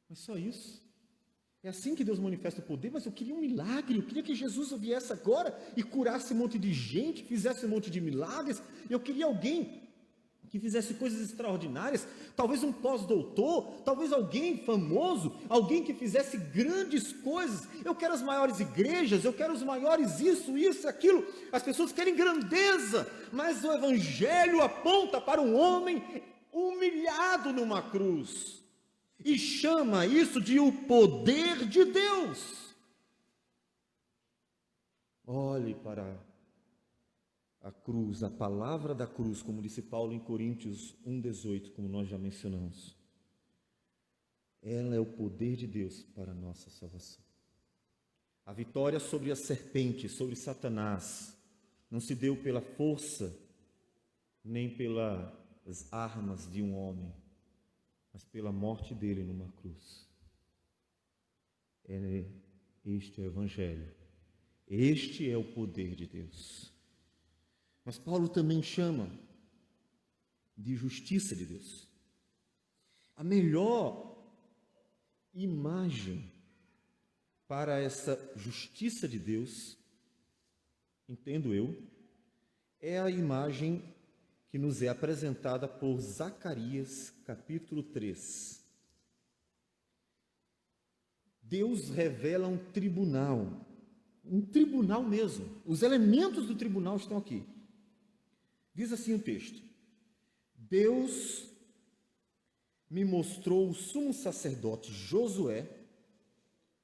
Mas só isso? É assim que Deus manifesta o poder? Mas eu queria um milagre, eu queria que Jesus viesse agora e curasse um monte de gente, fizesse um monte de milagres. Eu queria alguém que fizesse coisas extraordinárias, talvez um pós-doutor, talvez alguém famoso, alguém que fizesse grandes coisas. Eu quero as maiores igrejas, eu quero os maiores isso, aquilo. As pessoas querem grandeza, mas o Evangelho aponta para um homem humilhado numa cruz e chama isso de o poder de Deus. Olhe para a cruz, a palavra da cruz, como disse Paulo em Coríntios 1,18, como nós já mencionamos. Ela é o poder de Deus para a nossa salvação. A vitória sobre a serpente, sobre Satanás, não se deu pela força, nem pelas armas de um homem, mas pela morte dele numa cruz. Este é o Evangelho. Este é o poder de Deus. Mas Paulo também chama de justiça de Deus. A melhor imagem para essa justiça de Deus, entendo eu, é a imagem que nos é apresentada por Zacarias, capítulo 3. Deus revela um tribunal mesmo. Os elementos do tribunal estão aqui. Diz assim o texto: Deus me mostrou o sumo sacerdote Josué,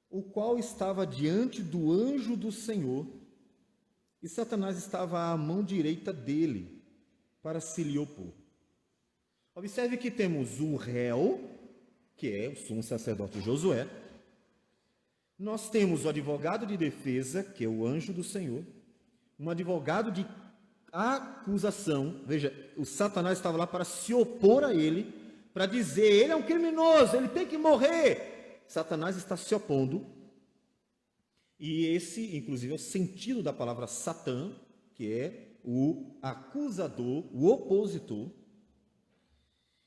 o qual estava diante do anjo do Senhor, e Satanás estava à mão direita dele, para se lhe opor. Observe que temos o réu, que é o sumo sacerdote Josué. Nós temos o advogado de defesa, que é o anjo do Senhor, um advogado de acusação. Veja, o Satanás estava lá para se opor a ele, para dizer: ele é um criminoso, ele tem que morrer. Satanás está se opondo, e esse, inclusive, é o sentido da palavra Satã, que é o acusador, o opositor,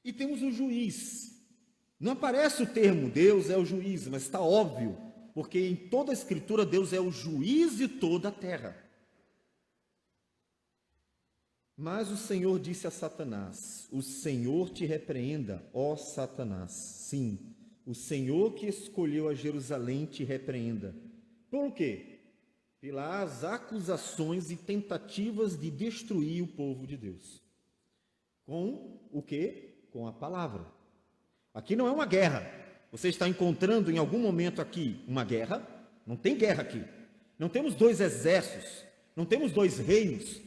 e temos o juiz. Não aparece o termo Deus é o juiz, mas está óbvio, porque em toda a Escritura Deus é o juiz de toda a terra. Mas o Senhor disse a Satanás: o Senhor te repreenda, ó Satanás. Sim, o Senhor que escolheu a Jerusalém te repreenda. Por quê? Pelas acusações e tentativas de destruir o povo de Deus. Com o quê? Com a palavra. Aqui não é uma guerra. Você está encontrando em algum momento aqui uma guerra? Não tem guerra aqui. Não temos dois exércitos. Não temos dois reinos.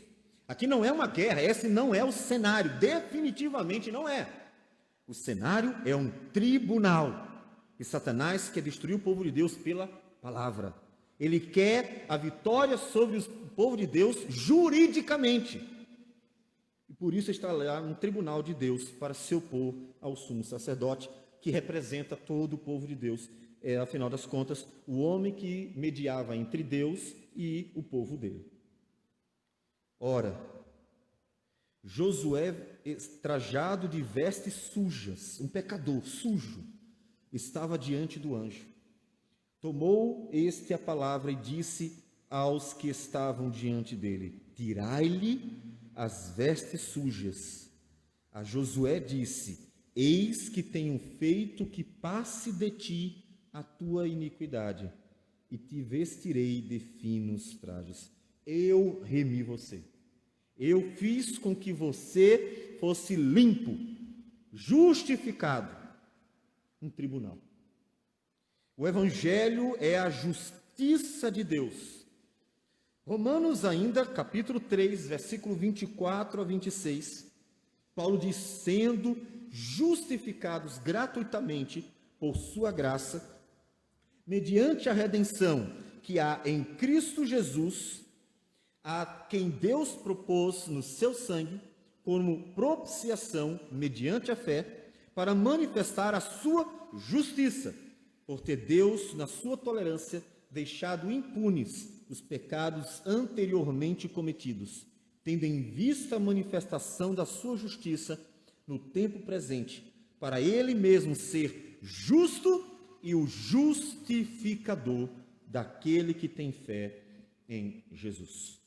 Aqui não é uma guerra. Esse não é o cenário. Definitivamente não é. O cenário é um tribunal. E Satanás quer destruir o povo de Deus pela palavra. Ele quer a vitória sobre o povo de Deus juridicamente. E por isso está lá no tribunal de Deus para se opor ao sumo sacerdote, que representa todo o povo de Deus. É, afinal das contas, o homem que mediava entre Deus e o povo dele. Ora, Josué, trajado de vestes sujas, um pecador sujo, estava diante do anjo. Tomou este a palavra e disse aos que estavam diante dele: tirai-lhe as vestes sujas. A Josué disse: eis que tenho feito que passe de ti a tua iniquidade, e te vestirei de finos trajes. Eu remi você. Eu fiz com que você fosse limpo, justificado. Um tribunal. O Evangelho é a justiça de Deus. Romanos ainda, capítulo 3, versículo 24 a 26, Paulo diz: sendo justificados gratuitamente por sua graça, mediante a redenção que há em Cristo Jesus, a quem Deus propôs no seu sangue, como propiciação mediante a fé, para manifestar a sua justiça, por ter Deus, na sua tolerância, deixado impunes os pecados anteriormente cometidos, tendo em vista a manifestação da sua justiça no tempo presente, para ele mesmo ser justo e o justificador daquele que tem fé em Jesus.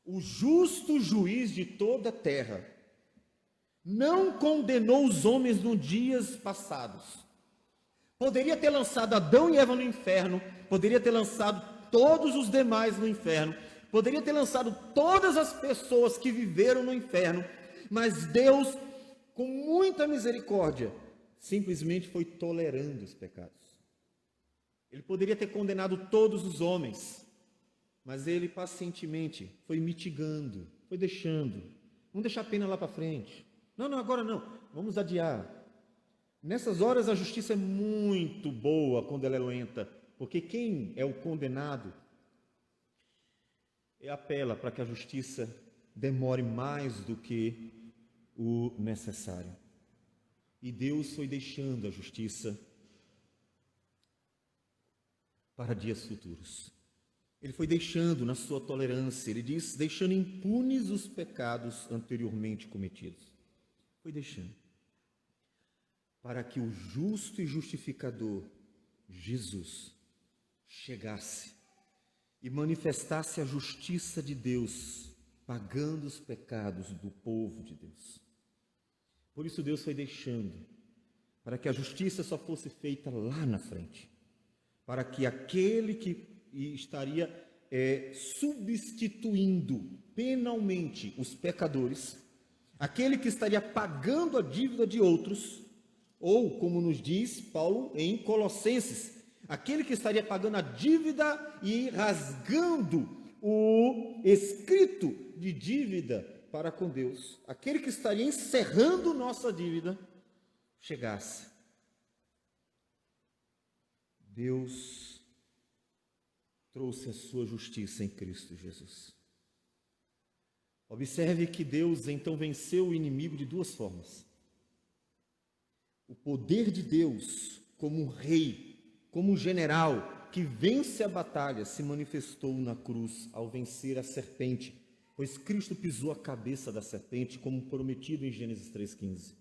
O justo juiz de toda a terra não condenou os homens nos dias passados. Poderia ter lançado Adão e Eva no inferno, poderia ter lançado todos os demais no inferno, poderia ter lançado todas as pessoas que viveram no inferno, mas Deus, com muita misericórdia, simplesmente foi tolerando os pecados. Ele poderia ter condenado todos os homens, mas ele pacientemente foi mitigando, foi deixando. Vamos deixar a pena lá para frente. Não, agora não, vamos adiar. Nessas horas a justiça é muito boa quando ela é lenta, porque quem é o condenado apela para que a justiça demore mais do que o necessário. E Deus foi deixando a justiça para dias futuros. Ele foi deixando na sua tolerância, ele diz, deixando impunes os pecados anteriormente cometidos. Foi deixando. Para que o justo e justificador, Jesus, chegasse e manifestasse a justiça de Deus, pagando os pecados do povo de Deus. Por isso Deus foi deixando, para que a justiça só fosse feita lá na frente, para que aquele que estaria substituindo penalmente os pecadores, aquele que estaria pagando a dívida de outros, ou, como nos diz Paulo em Colossenses, aquele que estaria pagando a dívida e rasgando o escrito de dívida para com Deus, aquele que estaria encerrando nossa dívida, chegasse. Deus trouxe a sua justiça em Cristo Jesus. Observe que Deus então venceu o inimigo de duas formas. O poder de Deus, como um rei, como um general que vence a batalha, se manifestou na cruz ao vencer a serpente pois Cristo pisou a cabeça da serpente, como prometido em Gênesis 3,15.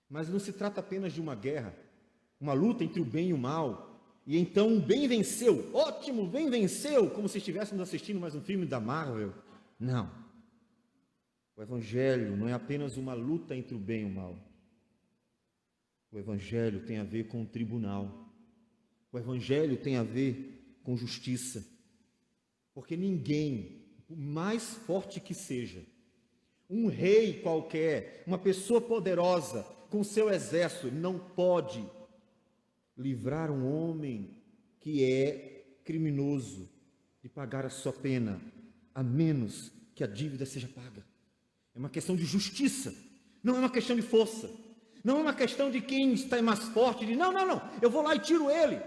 Mas não se trata apenas de uma guerra, uma luta entre o bem e o mal, e então o bem venceu, ótimo, o bem venceu, como se estivéssemos assistindo mais um filme da Marvel. Não. O Evangelho não é apenas uma luta entre o bem e o mal. O Evangelho tem a ver com o tribunal. O Evangelho tem a ver com justiça. Porque ninguém, o mais forte que seja, um rei qualquer, uma pessoa poderosa, com seu exército, não pode livrar um homem que é criminoso de pagar a sua pena, a menos que a dívida seja paga. É uma questão de justiça, não é uma questão de força, não é uma questão de quem está mais forte, de não, eu vou lá e tiro ele.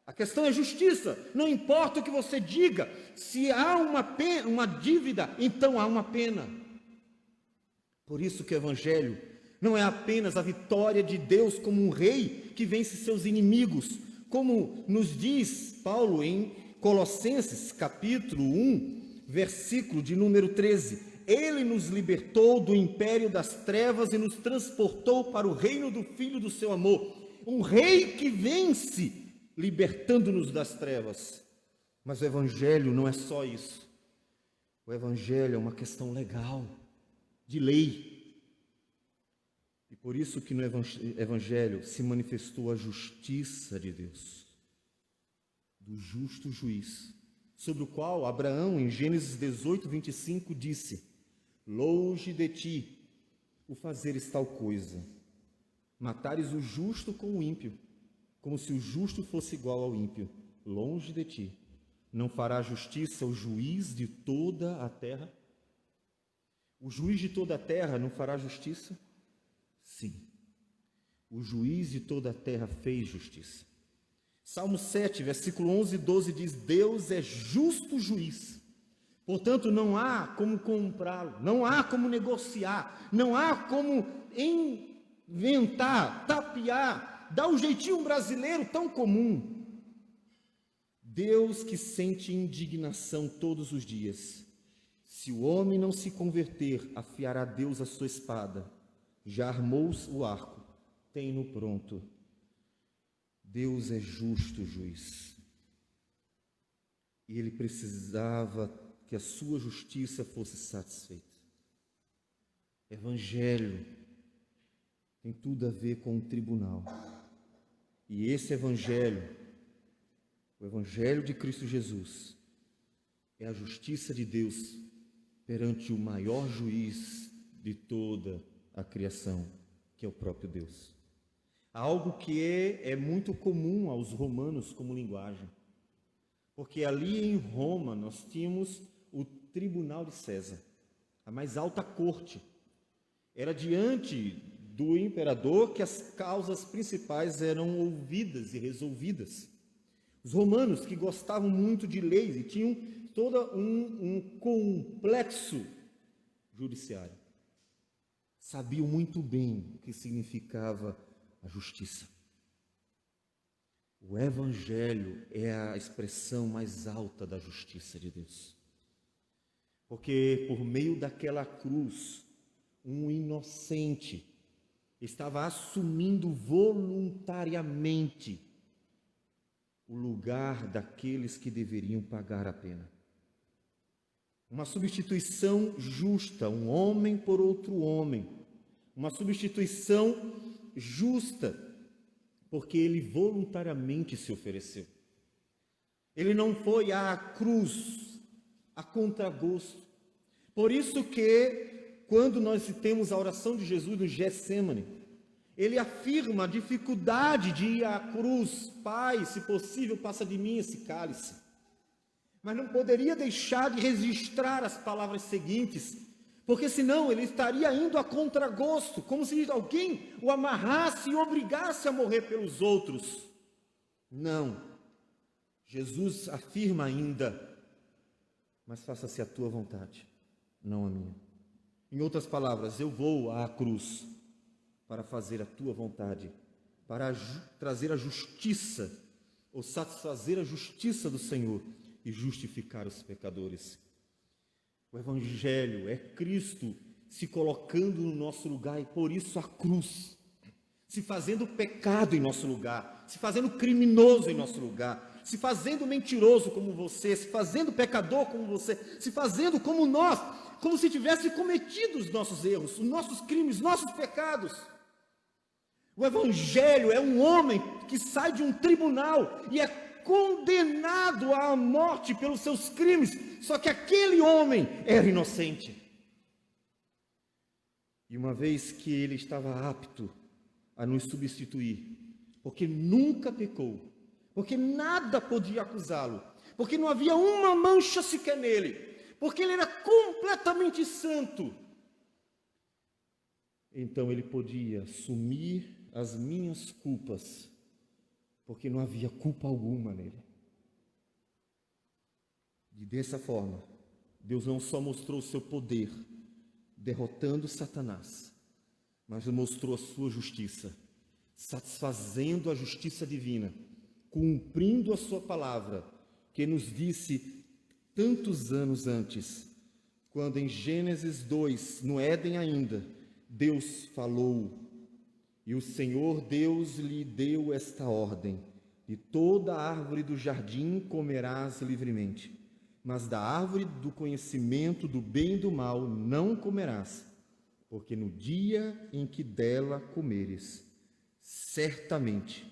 A questão é justiça, não importa o que você diga, se há uma dívida, então há uma pena. Por isso que o Evangelho não é apenas a vitória de Deus como um rei que vence seus inimigos, como nos diz Paulo em Colossenses, capítulo 1, versículo de número 13. Ele nos libertou do império das trevas e nos transportou para o reino do Filho do seu amor. Um rei que vence, libertando-nos das trevas. Mas o Evangelho não é só isso. O Evangelho é uma questão legal, de lei. E por isso que no Evangelho se manifestou a justiça de Deus, do justo juiz, sobre o qual Abraão, em Gênesis 18, 25, disse: longe de ti o fazeres tal coisa, matares o justo com o ímpio, como se o justo fosse igual ao ímpio. Longe de ti, não fará justiça o juiz de toda a terra? O juiz de toda a terra não fará justiça? Sim, o juiz de toda a terra fez justiça. Salmo 7, versículo 11 e 12 diz: Deus é justo juiz, portanto não há como comprá-lo, não há como negociar, não há como inventar, tapear, dar um jeitinho brasileiro tão comum. Deus que sente indignação todos os dias. Se o homem não se converter, afiará Deus a sua espada. Já armou o arco, tem-no pronto. Deus é justo juiz. E ele precisava que a sua justiça fosse satisfeita. Evangelho tem tudo a ver com o tribunal. E esse Evangelho, o Evangelho de Cristo Jesus, é a justiça de Deus perante o maior juiz de toda a criação, que é o próprio Deus. Algo que é muito comum aos romanos como linguagem. Porque ali em Roma nós tínhamos o tribunal de César, a mais alta corte. Era diante do imperador que as causas principais eram ouvidas e resolvidas. Os romanos, que gostavam muito de leis e tinham todo um complexo judiciário, sabiam muito bem o que significava a justiça. O Evangelho é a expressão mais alta da justiça de Deus. Porque por meio daquela cruz, um inocente estava assumindo voluntariamente o lugar daqueles que deveriam pagar a pena. Uma substituição justa, um homem por outro homem. Uma substituição justa, porque ele voluntariamente se ofereceu. Ele não foi à cruz a contragosto. Por isso que, quando nós temos a oração de Jesus no Getsêmani, ele afirma a dificuldade de ir à cruz. Pai, se possível, passa de mim esse cálice. Mas não poderia deixar de registrar as palavras seguintes, porque senão ele estaria indo a contragosto, como se alguém o amarrasse e obrigasse a morrer pelos outros. Não. Jesus afirma ainda: mas faça-se a tua vontade, não a minha. Em outras palavras, eu vou à cruz para fazer a tua vontade, para trazer a justiça, ou satisfazer a justiça do Senhor e justificar os pecadores. O Evangelho é Cristo se colocando no nosso lugar e por isso a cruz, se fazendo pecado em nosso lugar, se fazendo criminoso em nosso lugar, se fazendo mentiroso como você, se fazendo pecador como você, se fazendo como nós, como se tivesse cometido os nossos erros, os nossos crimes, os nossos pecados. O Evangelho é um homem que sai de um tribunal e é condenado à morte pelos seus crimes, só que aquele homem era inocente. E uma vez que ele estava apto a nos substituir, porque nunca pecou, porque nada podia acusá-lo, porque não havia uma mancha sequer nele, porque ele era completamente santo, então ele podia assumir as minhas culpas, porque não havia culpa alguma nele. E dessa forma, Deus não só mostrou o seu poder, derrotando Satanás, mas mostrou a sua justiça, satisfazendo a justiça divina, cumprindo a sua palavra, que nos disse tantos anos antes, quando em Gênesis 2, no Éden ainda, Deus falou, e o Senhor Deus lhe deu esta ordem: de toda árvore do jardim comerás livremente, mas da árvore do conhecimento do bem e do mal não comerás, porque no dia em que dela comeres, certamente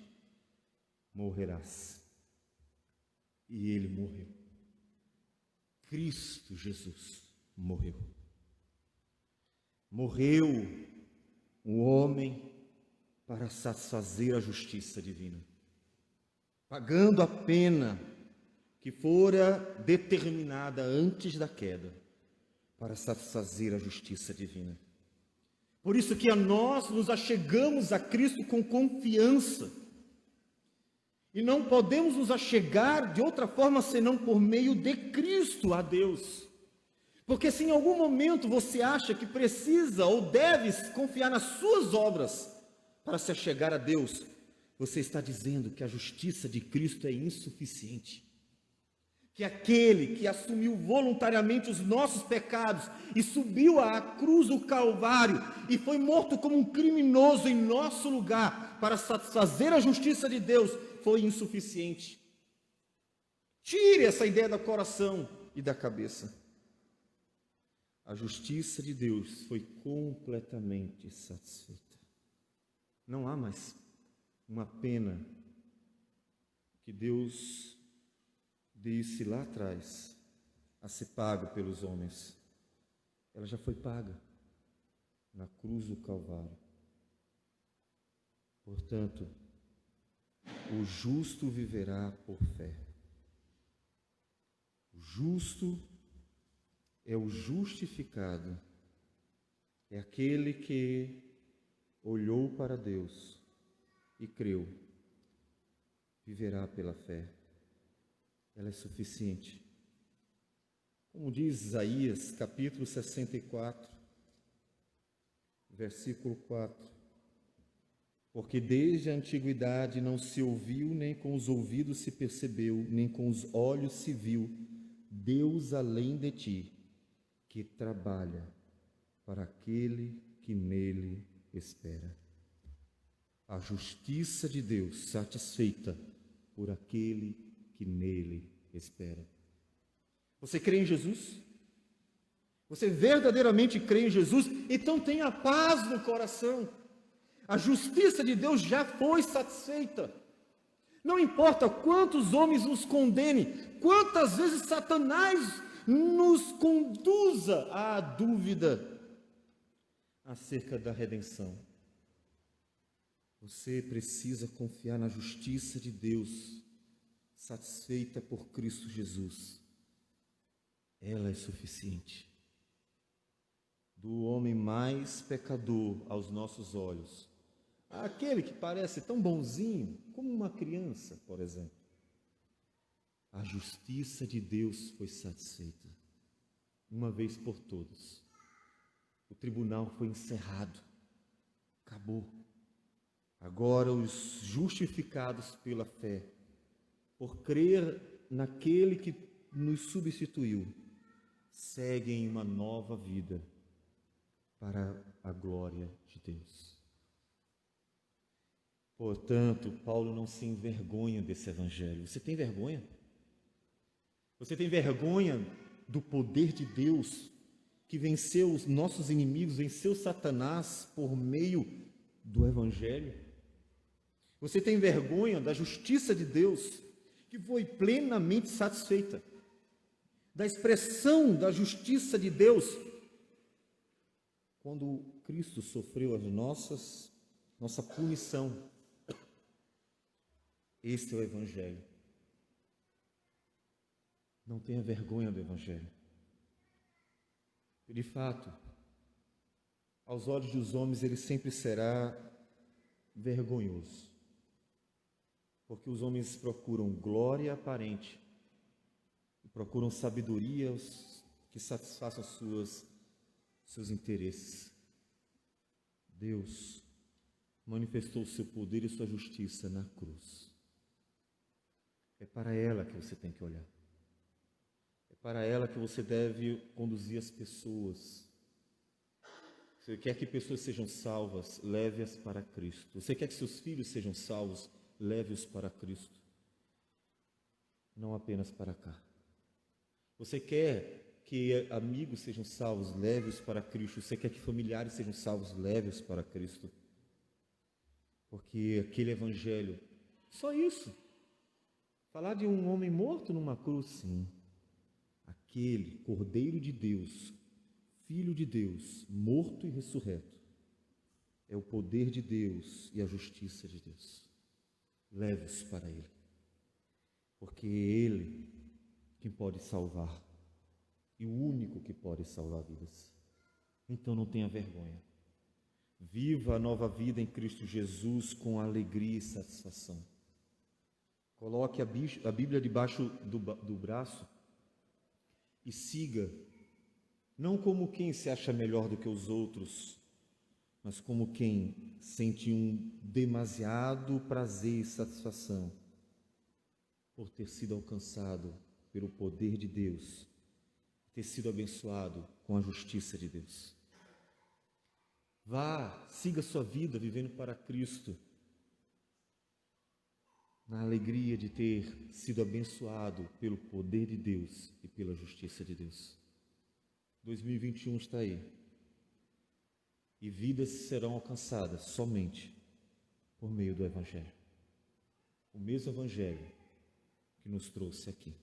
morrerás. E ele morreu. Cristo Jesus morreu. Morreu um homem para satisfazer a justiça divina, pagando a pena que fora determinada antes da queda, para satisfazer a justiça divina. Por isso que a nós nos achegamos a Cristo com confiança, e não podemos nos achegar de outra forma senão por meio de Cristo a Deus. Porque se em algum momento você acha que precisa ou deve confiar nas suas obras para se achegar a Deus, você está dizendo que a justiça de Cristo é insuficiente. Que aquele que assumiu voluntariamente os nossos pecados e subiu à cruz do Calvário e foi morto como um criminoso em nosso lugar para satisfazer a justiça de Deus, foi insuficiente. Tire essa ideia do coração e da cabeça. A justiça de Deus foi completamente satisfeita. Não há mais uma pena que Deus disse lá atrás a ser pago pelos homens. Ela já foi paga na cruz do Calvário. Portanto, o justo viverá por fé. O justo é o justificado, é aquele que olhou para Deus e creu, viverá pela fé. Ela é suficiente. Como diz Isaías, capítulo 64, versículo 4. Porque desde a antiguidade não se ouviu, nem com os ouvidos se percebeu, nem com os olhos se viu, Deus além de ti, que trabalha para aquele que nele espera. A justiça de Deus satisfeita por aquele que nele espera. Você crê em Jesus? Você verdadeiramente crê em Jesus? Então tenha paz no coração. A justiça de Deus já foi satisfeita. Não importa quantos homens nos condenem, quantas vezes Satanás nos conduza à dúvida acerca da redenção. Você precisa confiar na justiça de Deus, satisfeita por Cristo Jesus. Ela é suficiente. Do homem mais pecador aos nossos olhos, aquele que parece tão bonzinho, como uma criança, por exemplo, a justiça de Deus foi satisfeita, uma vez por todas. O tribunal foi encerrado, acabou. Agora os justificados pela fé, por crer naquele que nos substituiu, seguem uma nova vida para a glória de Deus. Portanto, Paulo não se envergonha desse evangelho. Você tem vergonha? Você tem vergonha do poder de Deus que venceu os nossos inimigos, venceu Satanás por meio do evangelho? Você tem vergonha da justiça de Deus que foi plenamente satisfeita? Da expressão da justiça de Deus quando Cristo sofreu as nossa punição? Este é o evangelho. Não tenha vergonha do evangelho. De fato, aos olhos dos homens ele sempre será vergonhoso, porque os homens procuram glória aparente e procuram sabedoria que satisfaçam seus interesses. Deus manifestou o seu poder e sua justiça na cruz. É para ela que você tem que olhar. É para ela que você deve conduzir as pessoas. Você quer que pessoas sejam salvas, leve-as para Cristo. Você quer que seus filhos sejam salvos, leve-os para Cristo. Não apenas para cá. Você quer que amigos sejam salvos, leve-os para Cristo. Você quer que familiares sejam salvos, leve-os para Cristo. Porque aquele evangelho, só isso. Falar de um homem morto numa cruz, sim. Aquele Cordeiro de Deus, Filho de Deus, morto e ressurreto, é o poder de Deus e a justiça de Deus. Leve-os para Ele, porque é Ele quem pode salvar, e o único que pode salvar vidas. Então não tenha vergonha. Viva a nova vida em Cristo Jesus com alegria e satisfação. Coloque a Bíblia debaixo do braço e siga, não como quem se acha melhor do que os outros, mas como quem sente um demasiado prazer e satisfação por ter sido alcançado pelo poder de Deus, ter sido abençoado com a justiça de Deus. Vá, siga sua vida vivendo para Cristo, na alegria de ter sido abençoado pelo poder de Deus e pela justiça de Deus. 2021 está aí. E vidas serão alcançadas somente por meio do Evangelho. O mesmo Evangelho que nos trouxe aqui.